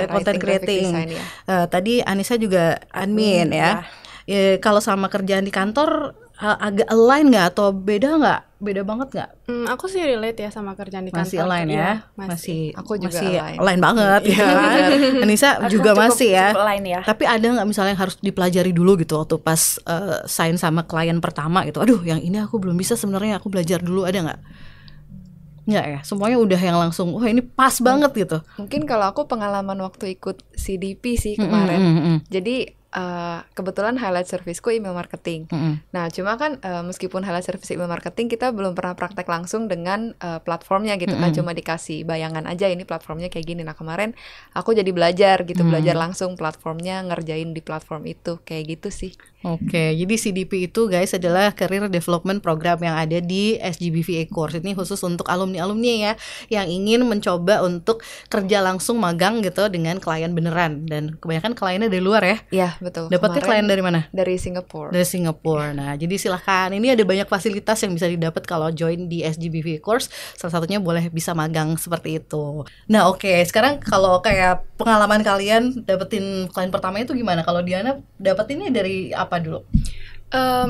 content creating. Tadi Anissa juga admin ya. Kalau sama kerjaan di kantor agak align nggak atau beda nggak? Beda banget nggak? Aku sih relate ya sama kerjaan di kantor. Masih align ya? Masih. Aku juga align banget ya. Anissa juga masih ya. Align ya. Tapi ada nggak misalnya yang harus dipelajari dulu gitu waktu pas sign sama klien pertama gitu? Aduh, yang ini aku belum bisa sebenarnya, aku belajar dulu, ada nggak? Nggak ya, semuanya udah yang langsung, wah ini pas banget gitu. Mungkin kalau aku pengalaman waktu ikut CDP sih kemarin. Jadi kebetulan highlight serviceku email marketing. Nah, cuma kan meskipun highlight service email marketing, kita belum pernah praktek langsung dengan platformnya gitu kan, cuma dikasih bayangan aja ini platformnya kayak gini. Nah, kemarin aku jadi belajar gitu, belajar langsung platformnya, ngerjain di platform itu, kayak gitu sih. Oke, jadi CDP itu guys adalah Career Development Program yang ada di SGB VA Course. Ini khusus untuk alumni-alumni ya, yang ingin mencoba untuk kerja langsung magang gitu dengan klien beneran. Dan kebanyakan kliennya dari luar ya? Iya, betul. Dapatnya klien dari mana? Dari Singapura. Dari Singapura. Nah, jadi silahkan. Ini ada banyak fasilitas yang bisa didapat kalau join di SGB VA Course. Salah satunya boleh bisa magang seperti itu. Nah, oke. Sekarang kalau kayak pengalaman kalian dapetin klien pertama itu gimana? Kalau Diana dapetinnya dari apa dulu?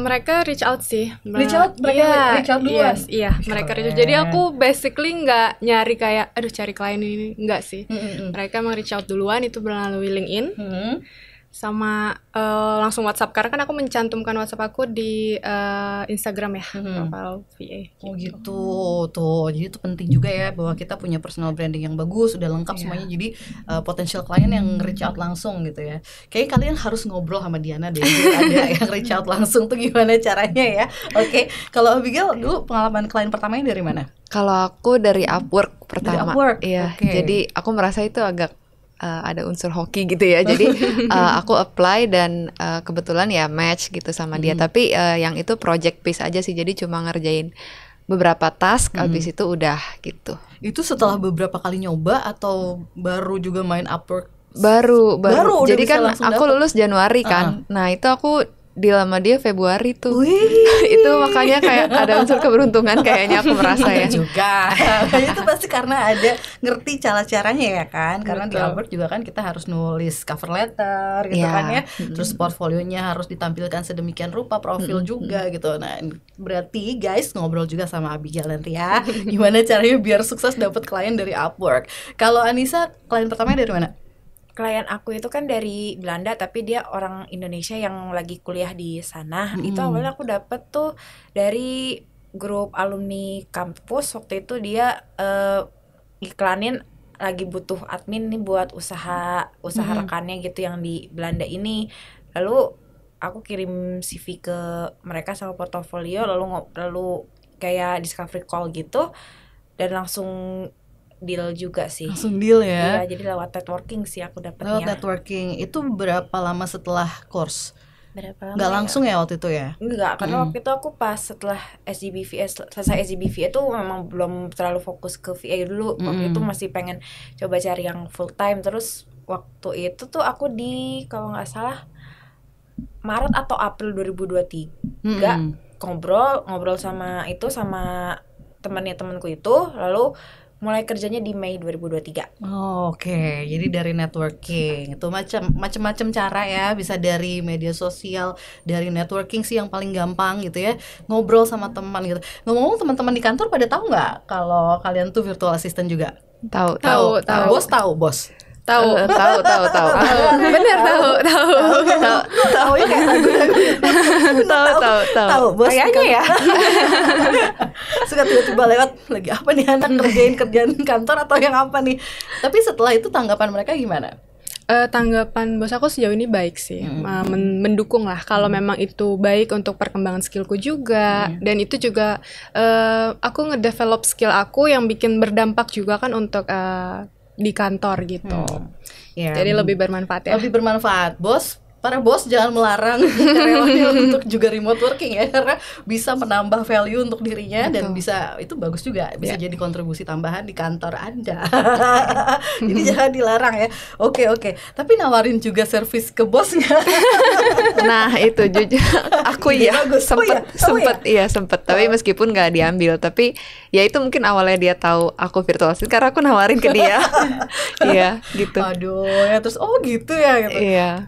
Mereka reach out sih. Reach out duluan? Yes, iya, mereka reach out. Jadi aku basically nggak nyari kayak, aduh cari klien ini, nggak sih. Mereka emang reach out duluan, itu melalui LinkedIn. Sama langsung WhatsApp, karena kan aku mencantumkan WhatsApp aku di Instagram ya, profile VA. Oh gitu, tuh. Jadi itu penting juga ya bahwa kita punya personal branding yang bagus, udah lengkap semuanya. Jadi potensial klien yang reach out langsung gitu ya. Kayaknya kalian harus ngobrol sama Diana deh. Ada yang reach out langsung tuh gimana caranya ya? Oke, kalau Abigail dulu pengalaman klien pertamanya dari mana? Kalau aku dari Upwork pertama. Dari Upwork? Iya, jadi aku merasa itu agak ada unsur hoki gitu ya. Jadi aku apply dan kebetulan ya match gitu sama dia. Tapi yang itu project based aja sih. Jadi cuma ngerjain beberapa task, habis itu udah gitu. Itu setelah beberapa kali nyoba atau baru juga main Upwork? Baru. Jadi kan aku lulus Januari kan. Nah, itu aku deal sama dia Februari tuh. Itu makanya kayak ada unsur keberuntungan kayaknya aku merasa ya. Juga. Itu pasti karena ada ngerti cara-caranya ya kan. Karena di Upwork juga kan kita harus nulis cover letter gitu kan ya. Terus portfolionya harus ditampilkan sedemikian rupa, profil juga gitu. Nah, berarti guys ngobrol juga sama Abigail nanti ya. Gimana caranya biar sukses dapat klien dari Upwork. Kalau Anissa, klien pertamanya dari mana? klien aku itu kan dari Belanda tapi dia orang Indonesia yang lagi kuliah di sana. Itu awalnya aku dapet tuh dari grup alumni kampus. Waktu itu dia iklanin lagi butuh admin nih buat usaha rekannya gitu yang di Belanda ini. Lalu aku kirim CV ke mereka sama portofolio, lalu kayak discovery call gitu, dan langsung deal juga sih. Langsung deal ya? Iya, jadi lewat networking sih aku dapetnya. Lewat networking, itu berapa lama setelah course? Berapa lama? Nggak langsung ya waktu itu ya? Enggak, karena waktu itu aku pas setelah selesai SGBVA itu memang belum terlalu fokus ke VA dulu. Waktu itu masih pengen coba cari yang full time. Terus waktu itu tuh aku kalau nggak salah Maret atau April 2023 ngobrol sama temanku itu, lalu mulai kerjanya di Mei 2023. Oke. Jadi dari networking itu macam-macam cara ya, bisa dari media sosial, dari networking sih yang paling gampang gitu ya, ngobrol sama teman gitu. Ngomong-ngomong, teman-teman di kantor pada tahu nggak kalau kalian tuh virtual assistant juga? Tahu. Bos tahu, bos. Tahu. Bener Tahu ya kayak tahu bos Kayaknya ya. Suka tiba-tiba lewat, lagi apa nih anak kerjaan kantor atau yang apa nih. Tapi setelah itu tanggapan mereka gimana? Tanggapan bos aku sejauh ini baik sih, mendukung lah kalau memang itu baik untuk perkembangan skillku juga, dan itu juga aku ngedevelop skill aku yang bikin berdampak juga kan untuk di kantor gitu. Jadi lebih bermanfaat ya. Lebih bermanfaat. Para bos jangan melarang karyawannya untuk juga remote working ya, karena bisa menambah value untuk dirinya. Dan bisa, itu bagus juga, bisa jadi kontribusi tambahan di kantor Anda. Jadi jangan dilarang ya. Oke. Tapi nawarin juga servis ke bos nggak? Nah itu jujur aku ya sempet. Tapi meskipun nggak diambil, tapi ya itu mungkin awalnya dia tahu aku virtual assistant karena aku nawarin ke dia. Iya gitu. Aduh ya, terus gitu ya gitu. Iya.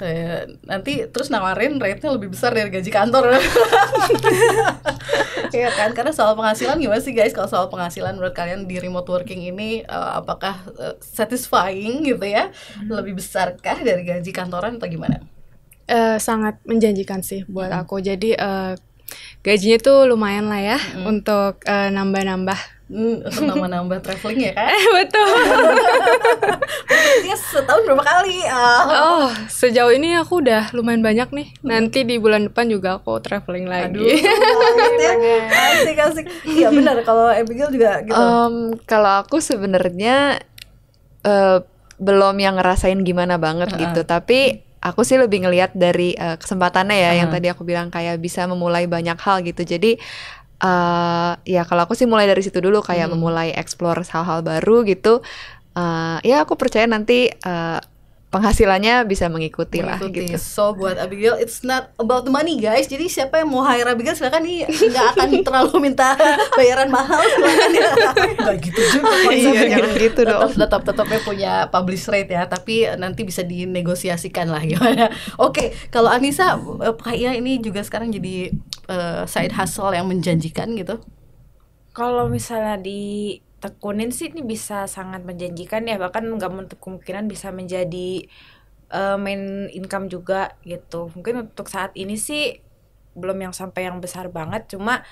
Nanti terus nawarin rate-nya lebih besar dari gaji kantor. Iya kan, karena soal penghasilan gimana sih guys? Kalau soal penghasilan menurut kalian di remote working ini apakah satisfying gitu ya? Lebih besarkah dari gaji kantoran atau gimana? Sangat menjanjikan sih buat aku. Jadi gajinya tuh lumayan lah ya untuk nambah-nambah. Untuk nambah traveling ya kan? Betul. Dia setahun berapa kali? Sejauh ini aku udah lumayan banyak nih. Nanti di bulan depan juga aku traveling lagi. Aduh, asik. Iya benar, kalau Abigail juga gitu. Kalau aku sebenarnya belum yang ngerasain gimana banget gitu, tapi aku sih lebih ngelihat dari kesempatannya ya, yang tadi aku bilang kayak bisa memulai banyak hal gitu. Jadi ya kalau aku sih mulai dari situ dulu, kayak memulai explore hal-hal baru gitu. Ya aku percaya nanti penghasilannya bisa mengikuti lah gitu. So buat Abigail, it's not about the money guys. Jadi siapa yang mau hire Abigail silakan, nih nggak akan terlalu minta bayaran mahal, silakan ya. Nggak gitu juga. Iya, jangan gitu dong. Tetapnya punya publish rate ya, tapi nanti bisa dinegosiasikan lah gimana. Oke, kalau Anissa, kayaknya ini juga sekarang jadi side hustle yang menjanjikan gitu. Kalau misalnya ditekunin sih ini bisa sangat menjanjikan ya, bahkan nggak menutup kemungkinan bisa menjadi main income juga gitu. Mungkin untuk saat ini sih belum yang sampai yang besar banget, cuma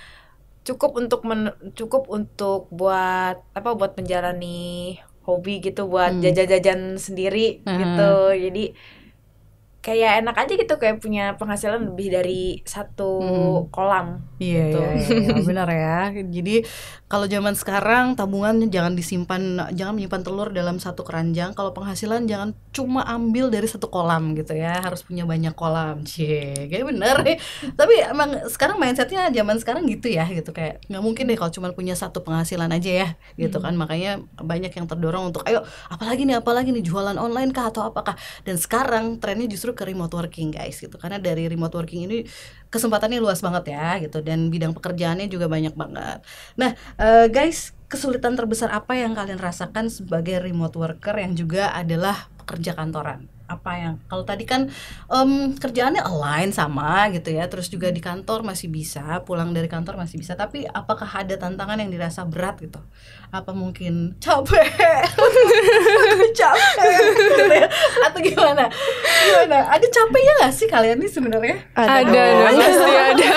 cukup untuk buat menjalani hobi gitu, buat jajan-jajan sendiri gitu. Jadi kayak enak aja gitu, kayak punya penghasilan lebih dari satu kolam. Iya, benar ya. Jadi kalau zaman sekarang tabungan jangan menyimpan telur dalam satu keranjang. Kalau penghasilan jangan cuma ambil dari satu kolam gitu ya, harus punya banyak kolam. Kayak bener nih. Tapi emang sekarang mindsetnya zaman sekarang gitu ya, gitu kayak nggak mungkin deh kalau cuma punya satu penghasilan aja ya, gitu kan. Makanya banyak yang terdorong untuk ayo apalagi nih jualan online kah atau apakah. Dan sekarang trennya justru ke remote working guys gitu, karena dari remote working ini kesempatannya luas banget ya gitu, dan bidang pekerjaannya juga banyak banget. Nah guys, kesulitan terbesar apa yang kalian rasakan sebagai remote worker yang juga adalah pekerja kantoran? Apa yang, kalau tadi kan kerjaannya align sama gitu ya, terus juga di kantor masih bisa, pulang dari kantor masih bisa, tapi apakah ada tantangan yang dirasa berat gitu? Apa mungkin capek, capek gitu ya? Atau gimana? Ada capeknya nggak sih kalian nih sebenarnya? Ada pasti ada.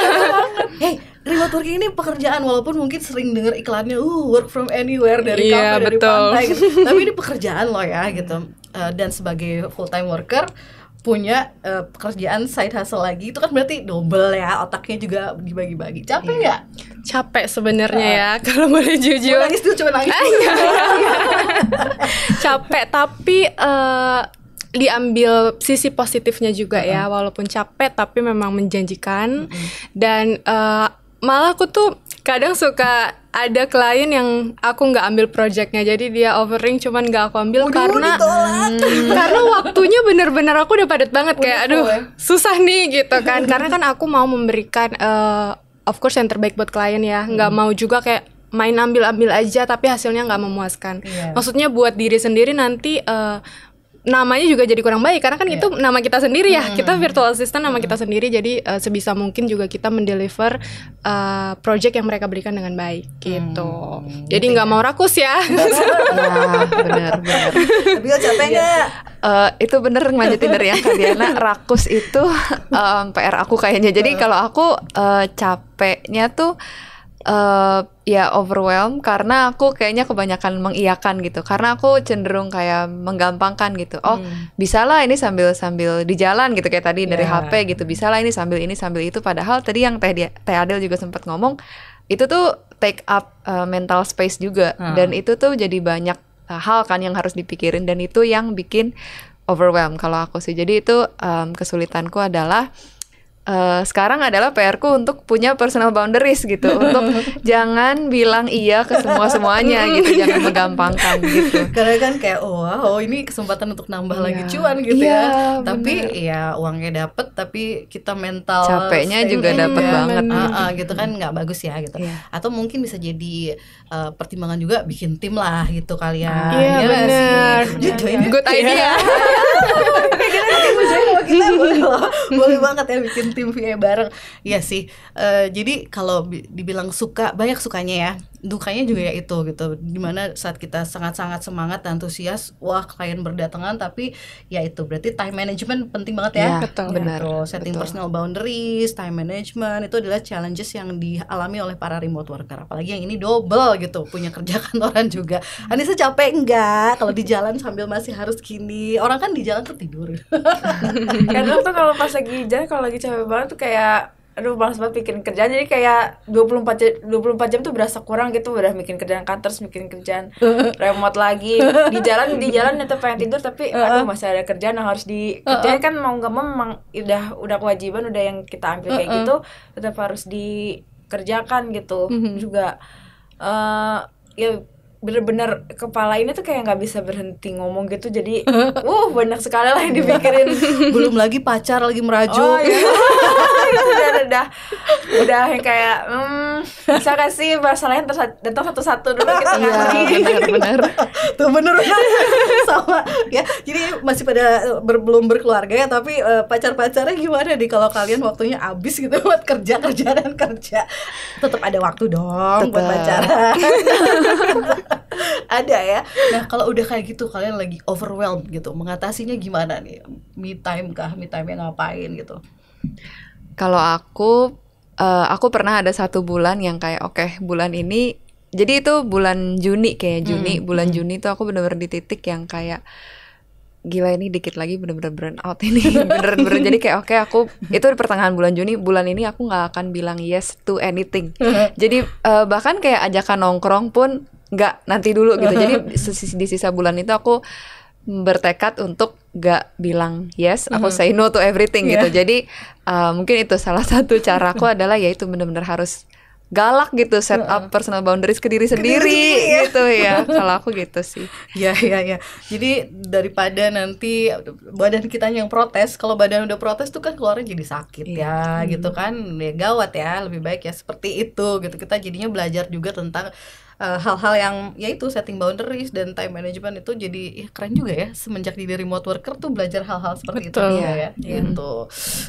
Hey, remote working ini pekerjaan, walaupun mungkin sering dengar iklannya work from anywhere dari Iya, kafe, dari betul. pantai gitu. Tapi ini pekerjaan loh ya gitu. Dan sebagai full time worker punya pekerjaan side hustle lagi, itu kan berarti double ya, otaknya juga dibagi-bagi. Capek nggak? Capek sebenarnya ya kalau boleh Cuma jujur. nangis dulu, cuma nangis. Capek tapi diambil sisi positifnya juga ya, walaupun capek tapi memang menjanjikan. Dan malah aku tuh kadang suka ada klien yang aku nggak ambil projectnya, jadi dia offering cuman nggak aku ambil karena karena waktunya bener-bener aku udah padat banget, kayak aduh susah nih gitu kan. Karena kan aku mau memberikan of course yang terbaik buat klien ya, nggak mau juga kayak main ambil aja tapi hasilnya nggak memuaskan. Maksudnya buat diri sendiri nanti namanya juga jadi kurang baik, karena kan itu nama kita sendiri ya, kita virtual assistant nama kita sendiri, jadi sebisa mungkin juga kita mendeliver project yang mereka berikan dengan baik gitu. Jadi nggak mau rakus ya. Ya, benar. Tapi capek nggak? Itu bener ngelanjutin dari yang Kak Diana, rakus itu PR aku kayaknya. Jadi kalau aku capeknya tuh ya overwhelm, karena aku kayaknya kebanyakan mengiyakan gitu, karena aku cenderung kayak menggampangkan gitu. Bisalah ini sambil di jalan gitu, kayak tadi dari HP gitu, bisalah ini sambil itu. Padahal tadi yang Teh Adel juga sempat ngomong, itu tuh take up mental space juga, dan itu tuh jadi banyak hal kan yang harus dipikirin, dan itu yang bikin overwhelm kalau aku sih. Jadi itu kesulitanku adalah sekarang adalah PR-ku untuk punya personal boundaries gitu, untuk jangan bilang iya ke semuanya gitu, jangan menggampangkan gitu. Karena kan kayak ini kesempatan untuk nambah lagi cuan gitu ya. Tapi ya uangnya dapet, tapi kita mental capeknya juga dapet banget gitu kan, nggak bagus ya gitu. Atau mungkin bisa jadi pertimbangan juga bikin tim lah gitu kalian. Iya benar. Good idea. Kita boleh banget ya bikin tim VA bareng. Iya sih. Jadi kalau dibilang suka, banyak sukanya ya. Dukanya juga ya itu gitu. Dimana saat kita sangat-sangat semangat dan antusias, wah klien berdatangan, tapi ya itu berarti time management penting banget ya. Betul. Benar. Setting personal boundaries, time management itu adalah challenges yang dialami oleh para remote worker. Apalagi yang ini double gitu, punya kerja kantoran juga. Anissa capek enggak kalau di jalan sambil masih harus gini? Orang kan di jalan tuh tidur. Kadang tuh kalau pas lagi jalan, kalau lagi capek banget tuh kayak aduh malas banget bikin kerjaan, jadi kayak 24 jam tuh berasa kurang gitu, udah bikin kerjaan kantor, bikin kerjaan remote lagi, di jalan tetap pengen tidur, tapi aduh masih ada kerjaan yang harus dikerjain kan, mau nggak mau memang udah kewajiban, udah yang kita ambil kayak gitu tetap harus dikerjakan gitu. Juga ya bener-bener kepala ini tuh kayak nggak bisa berhenti ngomong gitu, jadi banyak sekali lah yang dipikirin. Belum lagi pacar lagi merajuk. udah yang kayak bisa kasih masalahnya datang satu-satu dulu kita benar. Tuh bener sama ya. Jadi masih pada belum berkeluarga ya, tapi pacar-pacarnya gimana nih kalau kalian waktunya habis gitu buat kerja tetap ada waktu dong buat pacaran. Ada ya. Nah kalau udah kayak gitu, kalian lagi overwhelmed gitu, mengatasinya gimana nih? Me time kah? Me time yang ngapain gitu? Kalau aku pernah ada 1 bulan yang kayak bulan ini, jadi itu bulan Juni bulan Juni tuh aku bener-bener di titik yang kayak gila, ini dikit lagi bener-bener burn out ini. Bener-bener jadi kayak aku itu di pertengahan bulan Juni, bulan ini aku nggak akan bilang yes to anything. Jadi bahkan kayak ajakan nongkrong pun nggak, nanti dulu gitu. Jadi di sisa bulan itu aku bertekad untuk gak bilang yes, aku say no to everything gitu. Jadi mungkin itu salah satu caraku adalah yaitu benar-benar harus galak gitu, set up personal boundaries ke diri sendiri gitu ya. Kalau aku gitu sih. Ya. Jadi daripada nanti badan kita yang protes, kalau badan udah protes tuh kan keluarnya jadi sakit gitu kan. Ya gawat ya, lebih baik ya seperti itu gitu. Kita jadinya belajar juga tentang hal-hal yang yaitu setting boundaries dan time management itu jadi keren juga ya, semenjak jadi remote worker tuh belajar hal-hal seperti Betul. itu ya. Gitu.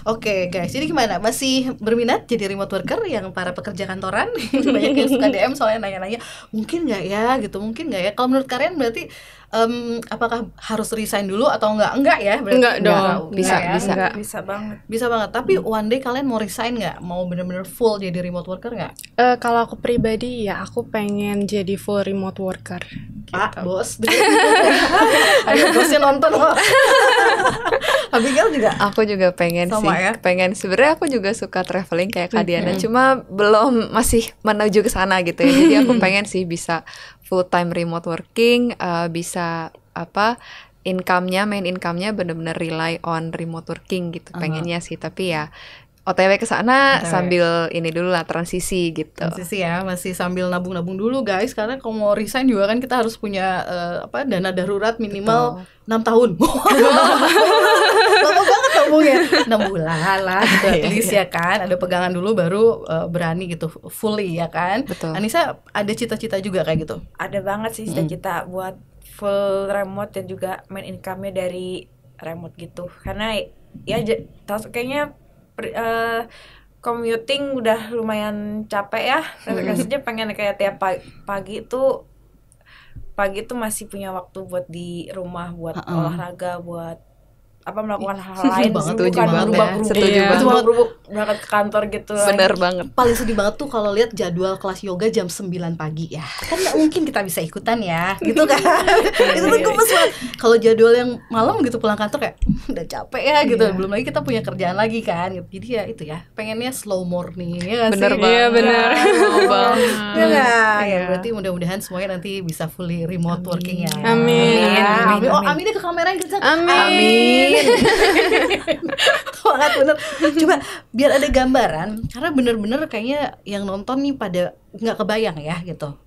Oke guys, jadi gimana? Masih berminat jadi remote worker yang para pekerja kantoran? Banyak yang suka DM soalnya nanya-nanya, mungkin nggak ya gitu, mungkin nggak ya. Kalau menurut kalian berarti apakah harus resign dulu atau enggak? Enggak ya berarti. Enggak dong. Bisa, ya? bisa. Enggak. Bisa banget. Bisa banget. Tapi one day kalian mau resign nggak? Mau bener-bener full jadi remote worker nggak? Kalau aku pribadi ya aku pengen jadi full remote worker. Pak, bos. Ayo bosnya nonton loh. Abigail juga. Aku juga pengen Sama sih, ya? pengen. Sebenarnya aku juga suka traveling kayak Kak Diana, cuma belum masih menuju ke sana gitu ya. Jadi aku pengen sih bisa full time remote working, bisa main income-nya bener-bener rely on remote working gitu. Pengennya sih, tapi ya OTW ke sana OTW. sambil ini dulu lah transisi gitu. Transisi ya, masih sambil nabung-nabung dulu guys, karena kalau mau resign juga kan kita harus punya dana darurat minimal 6 tahun. Lama banget nabungnya, 6 bulan lah gitu at least ya kan, ada pegangan dulu baru berani gitu fully ya kan. Betul. Anissa ada cita-cita juga kayak gitu? Ada banget sih cita-cita buat full remote dan juga main income-nya dari remote gitu. Karena ya kayaknya commuting udah lumayan capek ya. Rasanya pengen kayak tiap pagi tuh masih punya waktu buat di rumah, buat olahraga, buat melakukan hal lain, Setuju bukan banget berubah-berubah, ya. Setuju banget. berangkat ke kantor gitu. Bener banget. Paling sedih banget tuh kalau lihat jadwal kelas yoga jam 9 pagi ya. Kan nggak mungkin kita bisa ikutan ya, gitu kan. Itu tuh gemes banget. Kalau jadwal yang malam gitu pulang kantor kayak udah capek ya gitu. Belum lagi kita punya kerjaan lagi kan. Jadi ya itu ya, pengennya slow morning ya nggak Bener sih? banget. Iya, bener. Mau banget. Ya nggak? Ya, Iya. berarti mudah-mudahan semuanya nanti bisa fully remote working ya. Amin. Amin. Oh, Amin. amin deh ke kamera kita. Amin. Banget bener. Coba biar ada gambaran, karena bener-bener kayaknya yang nonton nih pada nggak kebayang ya gitu,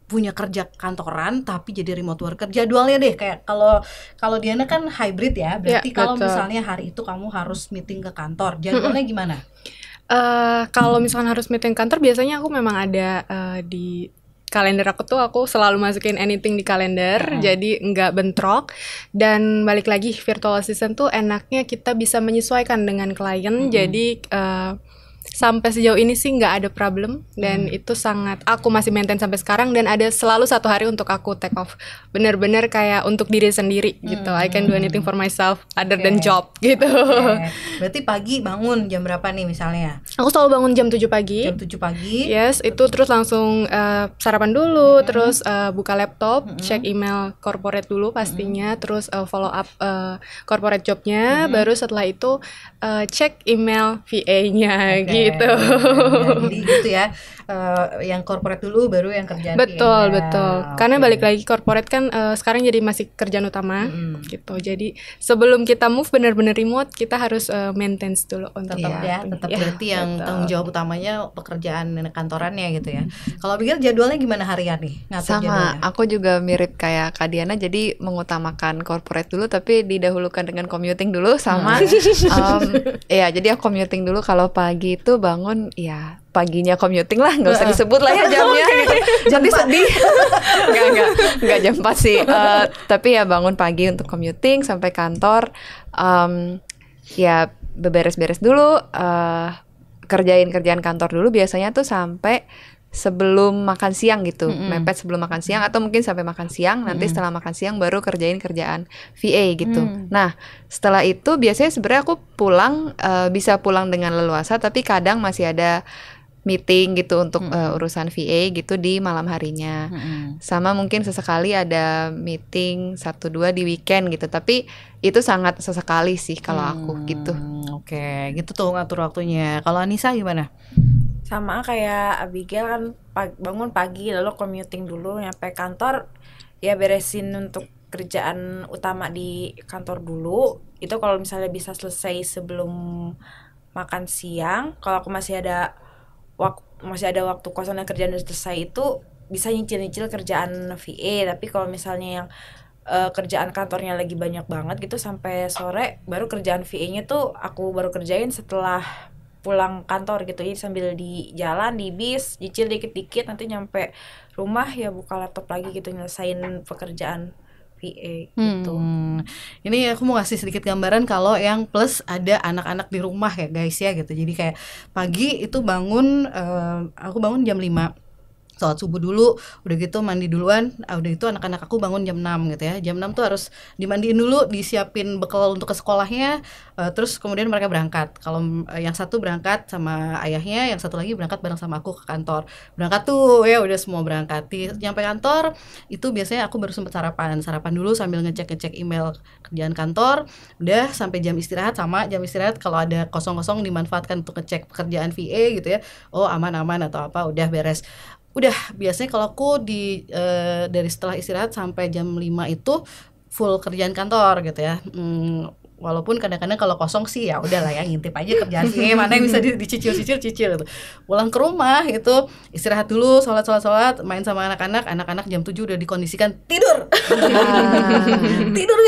punya kerja kantoran tapi jadi remote worker. Jadwalnya deh kayak kalau Diana kan hybrid ya, berarti Ya, kalau betul. misalnya hari itu kamu harus meeting ke kantor, jadwalnya gimana? Kalau misalkan harus meeting kantor, biasanya aku memang ada di kalender aku selalu masukin anything di kalender, jadi nggak bentrok. Dan balik lagi, virtual assistant tuh enaknya kita bisa menyesuaikan dengan klien, jadi sampai sejauh ini sih nggak ada problem, dan itu sangat aku masih maintain sampai sekarang, dan ada selalu satu hari untuk aku take off, bener-bener kayak untuk diri sendiri gitu. I can do anything for myself other than job gitu. Oke. Berarti pagi bangun jam berapa nih misalnya? Aku selalu bangun jam 7 pagi. Jam 7 pagi. Yes, itu terus langsung sarapan dulu, terus buka laptop, cek email corporate dulu pastinya, terus follow up corporate jobnya, baru setelah itu cek email VA-nya gitu. Jadi gitu ya, yang corporate dulu baru yang kerjaan Betul, PM-nya. betul. Karena balik lagi corporate kan sekarang jadi masih kerjaan utama gitu. Jadi sebelum kita move benar-benar remote, kita harus maintenance dulu untuk Tetap ya, tetap Iya, berarti yang betul. tanggung jawab utamanya pekerjaan kantorannya gitu ya. Kalau pikir jadwalnya gimana harian nih? Ngatur Sama, jadwalnya? aku juga mirip kayak Kak Diana, jadi mengutamakan corporate dulu tapi didahulukan dengan commuting dulu sama ya jadi aku commuting dulu. Kalau pagi itu bangun ya paginya commuting lah, nggak usah disebut lah ya jamnya gitu. Jadi sedih. Nggak jam 4 sih. Tapi ya bangun pagi untuk commuting sampai kantor, ya beberes-beres dulu, kerjain kerjaan kantor dulu biasanya tuh sampai sebelum makan siang gitu, mepet sebelum makan siang atau mungkin sampai makan siang, nanti setelah makan siang baru kerjain kerjaan VA gitu. Nah, setelah itu biasanya sebenarnya aku pulang, bisa pulang dengan leluasa, tapi kadang masih ada meeting gitu untuk urusan VA gitu di malam harinya. Sama mungkin sesekali ada meeting 1-2 di weekend gitu, tapi itu sangat sesekali sih kalau aku gitu. Oke, gitu tuh ngatur waktunya. Kalau Anissa gimana? Sama kayak Abigail kan bangun pagi lalu commuting dulu nyampe kantor, ya beresin untuk kerjaan utama di kantor dulu. Itu kalau misalnya bisa selesai sebelum makan siang. Kalau aku masih ada waktu kosong dan kerjaan udah selesai, itu bisa nyicil-nyicil kerjaan VA. Tapi kalau misalnya yang kerjaan kantornya lagi banyak banget gitu sampai sore, baru kerjaan VA-nya tuh aku baru kerjain setelah pulang kantor gitu, jadi sambil di jalan di bis cicil dikit-dikit, nanti nyampe rumah ya buka laptop lagi gitu nyelesain pekerjaan VA gitu. Ini aku mau kasih sedikit gambaran kalau yang plus ada anak-anak di rumah ya guys ya gitu. Jadi kayak pagi itu bangun, aku bangun jam 5, sholat subuh dulu, udah gitu mandi duluan, udah itu anak-anak aku bangun jam 6 gitu ya. Jam 6 tuh harus dimandiin dulu, disiapin bekal untuk ke sekolahnya, terus kemudian mereka berangkat. Kalau yang satu berangkat sama ayahnya, yang satu lagi berangkat bareng sama aku ke kantor. Berangkat tuh ya udah semua berangkat. Nyampe kantor itu biasanya aku baru sempet sarapan dulu sambil ngecek email kerjaan kantor. Udah sampai jam istirahat, sama jam istirahat kalau ada kosong-kosong dimanfaatkan untuk ngecek pekerjaan VA gitu ya. Oh aman-aman atau apa, udah beres. Udah biasanya kalau aku dari setelah istirahat sampai jam 5 itu full kerjaan kantor gitu ya. Walaupun kadang-kadang kalau kosong sih ya udahlah ya, ngintip aja kerjaan sih mana yang bisa dicicil gitu. Pulang ke rumah itu istirahat dulu, sholat, main sama anak-anak jam 7 udah dikondisikan tidur. Tidur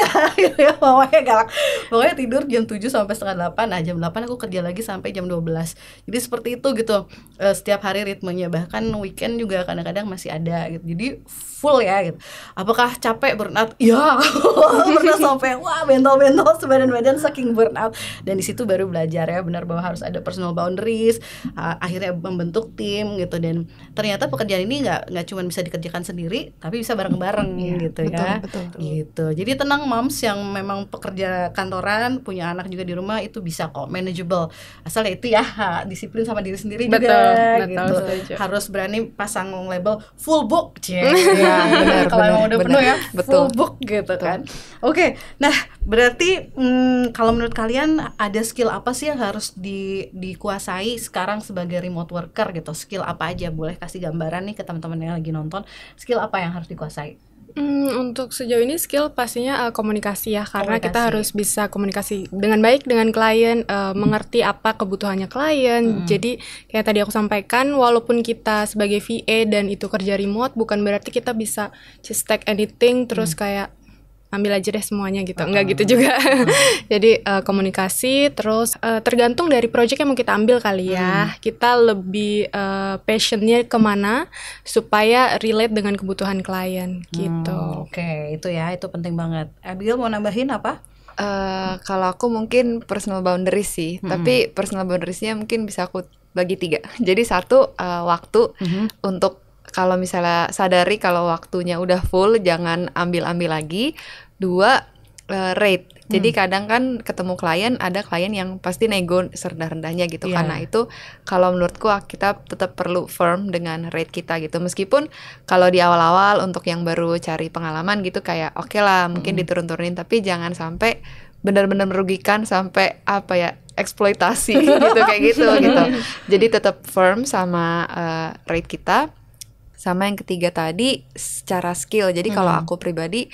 ya pokoknya galak. Pokoknya tidur jam 7 sampai setengah 8. Nah jam 8 aku kerja lagi sampai jam 12. Jadi seperti itu gitu. Setiap hari ritmenya, bahkan weekend juga kadang-kadang masih ada gitu. Jadi full ya gitu. Apakah capek, burnout? Ya. Pernah sampai wah bentol-bentol badan saking burnout. Dan di situ baru belajar ya benar bahwa harus ada personal boundaries. Akhirnya membentuk tim gitu, dan ternyata pekerjaan ini nggak cuma bisa dikerjakan sendiri, tapi bisa bareng-bareng gitu ya. Betul. Gitu. Jadi tenang moms yang memang pekerja kantoran, punya anak juga di rumah, itu bisa kok manageable. Asal itu ya disiplin sama diri sendiri juga gitu. Harus berani pasang label full book. Benar, kalau emang udah penuh ya betul. full book gitu kan. Oke, nah berarti kalau menurut kalian ada skill apa sih yang harus dikuasai sekarang sebagai remote worker gitu? Skill apa aja? Boleh kasih gambaran nih ke teman-teman yang lagi nonton. Skill apa yang harus dikuasai? Untuk sejauh ini skill pastinya komunikasi ya, karena kita harus bisa komunikasi dengan baik dengan klien, mengerti apa kebutuhannya klien. Jadi kayak tadi aku sampaikan, walaupun kita sebagai VA dan itu kerja remote, bukan berarti kita bisa just take anything terus kayak ambil aja deh semuanya gitu, enggak gitu juga. Jadi komunikasi, terus tergantung dari project yang mau kita ambil kali ya. Kita lebih passionnya kemana supaya relate dengan kebutuhan klien gitu. Oke, itu ya, itu penting banget. Abigail mau nambahin apa? Kalau aku mungkin personal boundaries sih, tapi personal boundariesnya mungkin bisa aku bagi 3. Jadi 1 waktu untuk kalau misalnya sadari kalau waktunya udah full, jangan ambil lagi. 2 rate. Jadi kadang kan ketemu klien, ada klien yang pasti nego serendah-rendahnya gitu. Karena itu kalau menurutku kita tetap perlu firm dengan rate kita gitu. Meskipun kalau di awal-awal untuk yang baru cari pengalaman gitu kayak oke lah mungkin diturun-turunin, tapi jangan sampai benar-benar merugikan sampai apa ya, eksploitasi gitu kayak gitu. Jadi tetap firm sama rate kita. Sama yang ketiga tadi secara skill. Jadi kalau aku pribadi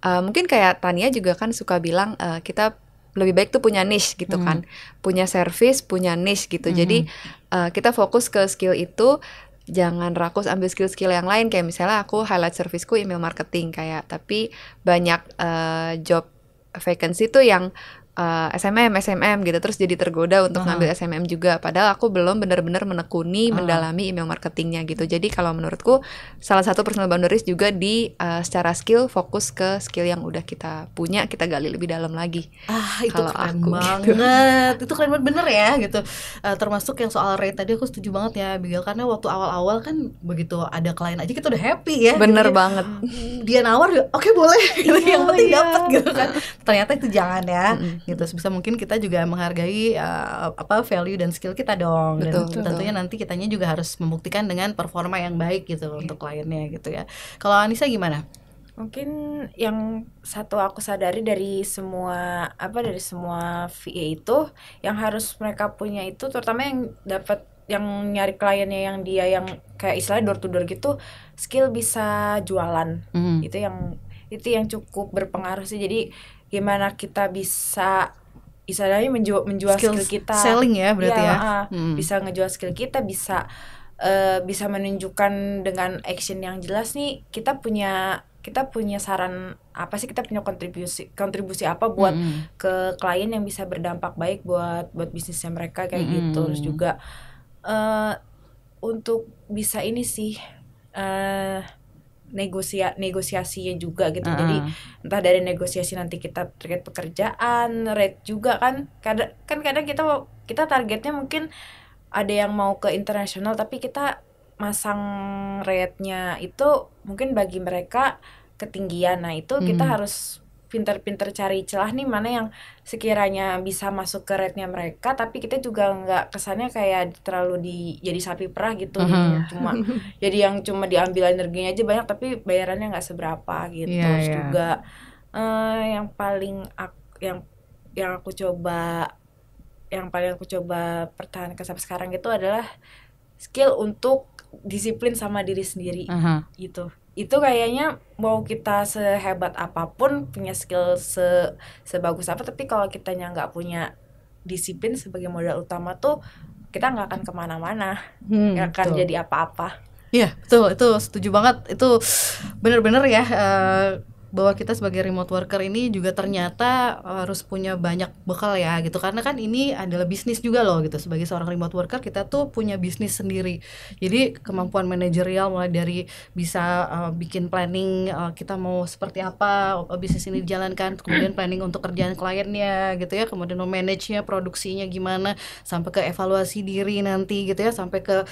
mungkin kayak Tania juga kan suka bilang kita lebih baik tuh punya niche gitu kan, punya service, punya niche gitu. Jadi kita fokus ke skill itu, jangan rakus ambil skill-skill yang lain. Kayak misalnya aku highlight serviceku email marketing kayak, tapi banyak job vacancy tuh yang SMM gitu, terus jadi tergoda untuk ngambil SMM juga, padahal aku belum benar-benar menekuni mendalami email marketingnya gitu. Jadi kalau menurutku salah satu personal boundaries juga di secara skill, fokus ke skill yang udah kita punya, kita gali lebih dalam lagi. Itu kalau keren aku banget gitu. Itu keren banget, bener ya gitu. Termasuk yang soal rate tadi aku setuju banget ya Abigail, karena waktu awal-awal kan begitu ada klien aja kita udah happy ya. Bener gitu. banget. Dia nawar, oke boleh gitu. Yang penting dapat gitu kan. Ternyata itu jangan ya. Gitu, sebisa mungkin kita juga menghargai value dan skill kita dong. Dan tentunya nanti kitanya juga harus membuktikan dengan performa yang baik gitu untuk kliennya gitu ya. Kalau Anissa gimana? Mungkin yang satu aku sadari dari semua VA itu, yang harus mereka punya itu, terutama yang dapat yang nyari kliennya yang dia yang kayak istilahnya door to door gitu, skill bisa jualan. Itu yang cukup berpengaruh sih. Jadi gimana kita bisa istilahnya menjual skill kita, selling ya berarti bisa ngejual skill kita, bisa menunjukkan dengan action yang jelas nih kita punya kita punya saran apa sih, kita punya kontribusi apa buat ke klien yang bisa berdampak baik buat bisnisnya mereka kayak gitu. Terus juga untuk bisa ini sih negosiasinya juga gitu. Jadi entah dari negosiasi nanti kita terkait pekerjaan, rate juga kan. Kadang kita targetnya mungkin ada yang mau ke internasional tapi kita masang rate-nya itu mungkin bagi mereka ketinggian. Nah, itu kita harus pinter-pinter cari celah nih mana yang sekiranya bisa masuk ke rate-nya mereka, tapi kita juga nggak kesannya kayak terlalu jadi sapi perah gitu, cuma jadi yang cuma diambil energinya aja banyak tapi bayarannya nggak seberapa gitu. Terus juga yang paling aku coba pertahankan sampai sekarang itu adalah skill untuk disiplin sama diri sendiri gitu. Itu kayaknya mau kita sehebat apapun, punya skill sebagus apa, tapi kalau kitanya nggak punya disiplin sebagai modal utama tuh kita nggak akan kemana-mana, nggak akan jadi apa-apa. Iya, betul, itu setuju banget. Itu benar-benar ya, bahwa kita sebagai remote worker ini juga ternyata harus punya banyak bekal ya gitu, karena kan ini adalah bisnis juga loh gitu. Sebagai seorang remote worker kita tuh punya bisnis sendiri, jadi kemampuan manajerial mulai dari bisa bikin planning kita mau seperti apa bisnis ini dijalankan, kemudian planning untuk kerjaan kliennya gitu ya, kemudian manage-nya, produksinya gimana, sampai ke evaluasi diri nanti gitu ya, sampai ke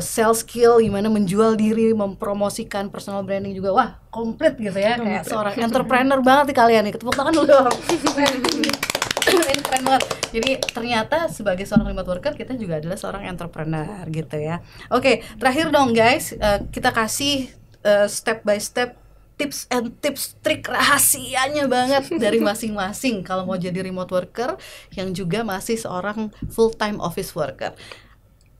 sales skill, gimana menjual diri, mempromosikan personal branding juga. Wah, komplit gitu ya, kayak seorang entrepreneur banget nih kalian nih. Tepuk tangan dulu dong. Ini keren banget. Jadi ternyata sebagai seorang remote worker kita juga adalah seorang entrepreneur gitu ya. Oke, terakhir dong guys, kita kasih step by step tips trik rahasianya banget dari masing-masing kalau mau jadi remote worker yang juga masih seorang full time office worker.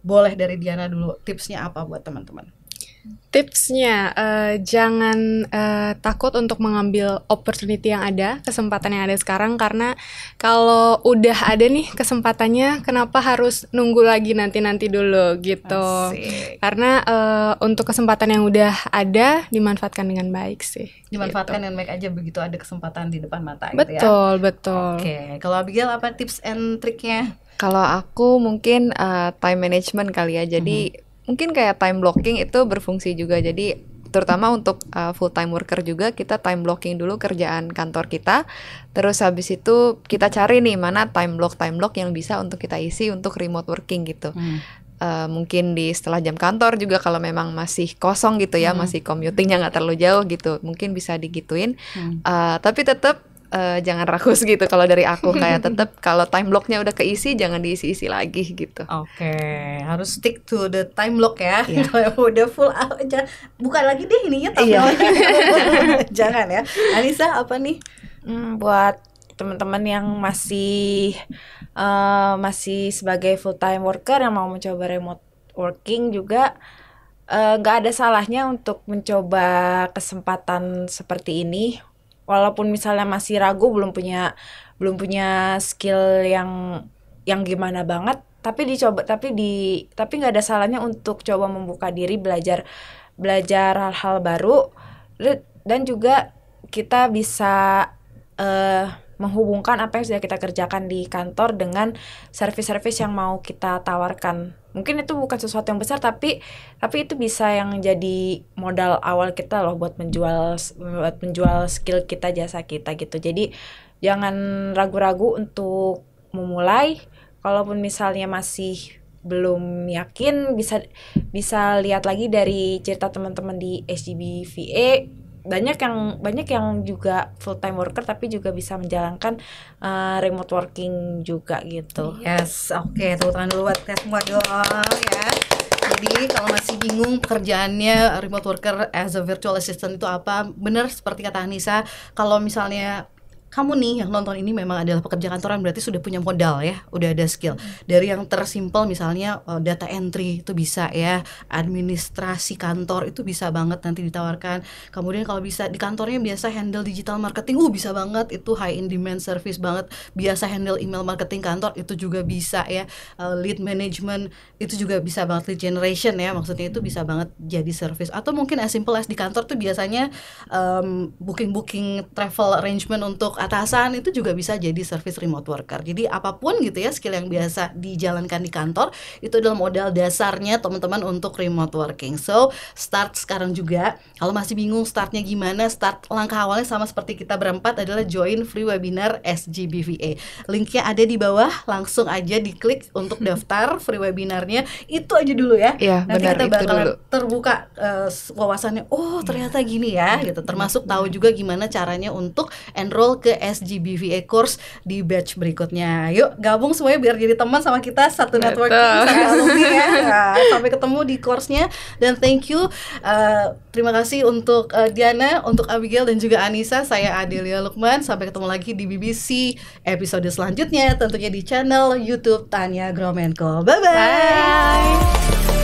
Boleh dari Diana dulu, tipsnya apa buat teman-teman? Tipsnya, jangan takut untuk mengambil opportunity yang ada, kesempatan yang ada sekarang, karena kalau udah ada nih kesempatannya, kenapa harus nunggu lagi nanti dulu gitu. Asik. Karena untuk kesempatan yang udah ada, dimanfaatkan dengan baik sih. Dimanfaatkan dengan baik aja begitu ada kesempatan di depan mata betul, gitu ya. Betul. Oke, kalau Abigail apa tips and triknya? Kalau aku mungkin time management kali ya. Jadi mungkin kayak time blocking itu berfungsi juga. Jadi terutama untuk full time worker juga kita time blocking dulu kerjaan kantor kita. Terus habis itu kita cari nih mana time block yang bisa untuk kita isi untuk remote working gitu. Mungkin di setelah jam kantor juga kalau memang masih kosong gitu ya, masih commutingnya nggak terlalu jauh gitu, mungkin bisa digituin. Tapi tetap jangan rakus gitu kalau dari aku, kayak tetap kalau time blocknya udah keisi jangan diisi-isi lagi gitu. Oke, harus stick to the time block ya. Kalau udah full aja buka lagi deh ininya jangan ya. Anissa apa nih? Buat teman-teman yang masih sebagai full time worker yang mau mencoba remote working juga, nggak ada salahnya untuk mencoba kesempatan seperti ini. Walaupun misalnya masih ragu, belum punya skill yang gimana banget, tapi nggak ada salahnya untuk coba membuka diri, belajar hal-hal baru, dan juga kita bisa menghubungkan apa yang sudah kita kerjakan di kantor dengan service-service yang mau kita tawarkan. Mungkin itu bukan sesuatu yang besar, tapi itu bisa yang jadi modal awal kita loh buat menjual skill kita, jasa kita gitu. Jadi jangan ragu-ragu untuk memulai. Kalaupun misalnya masih belum yakin, bisa lihat lagi dari cerita teman-teman di SGB VA. Banyak yang juga full time worker tapi juga bisa menjalankan remote working juga gitu. Yes, oke, tepuk tangan dulu buat kita semua dong ya. Jadi kalau masih bingung pekerjaannya remote worker as a virtual assistant itu apa, benar seperti kata Anissa, kalau misalnya kamu nih yang nonton ini memang adalah pekerja kantoran, berarti sudah punya modal ya, udah ada skill. Dari yang tersimpel misalnya data entry itu bisa ya, administrasi kantor itu bisa banget nanti ditawarkan. Kemudian kalau bisa di kantornya biasa handle digital marketing, bisa banget, itu high in demand service banget. Biasa handle email marketing kantor itu juga bisa ya. Lead management itu juga bisa banget, lead generation ya, maksudnya itu bisa banget jadi service. Atau mungkin as simple as di kantor tuh biasanya booking travel arrangement untuk atasan itu juga bisa jadi service remote worker. Jadi apapun gitu ya skill yang biasa dijalankan di kantor itu adalah modal dasarnya teman-teman untuk remote working. So start sekarang juga. Kalau masih bingung startnya gimana, start langkah awalnya sama seperti kita berempat adalah join free webinar SGBVA. Linknya ada di bawah, langsung aja diklik untuk daftar free webinarnya. Itu aja dulu ya. Iya, Nanti benar, kita itu bakalan dulu. terbuka wawasannya. Oh ternyata gini ya gitu. Termasuk tahu juga gimana caranya untuk enroll ke SGBVA course di batch berikutnya. Yuk gabung semuanya biar jadi teman sama kita, satu networking, Betul. satu alumni ya. Nah, sampai ketemu di course-nya. Dan thank you, terima kasih untuk Diana, untuk Abigail dan juga Anissa. Saya Adelia Lukman. Sampai ketemu lagi di BBC episode selanjutnya, tentunya di channel YouTube Tania Gromenko. Bye bye.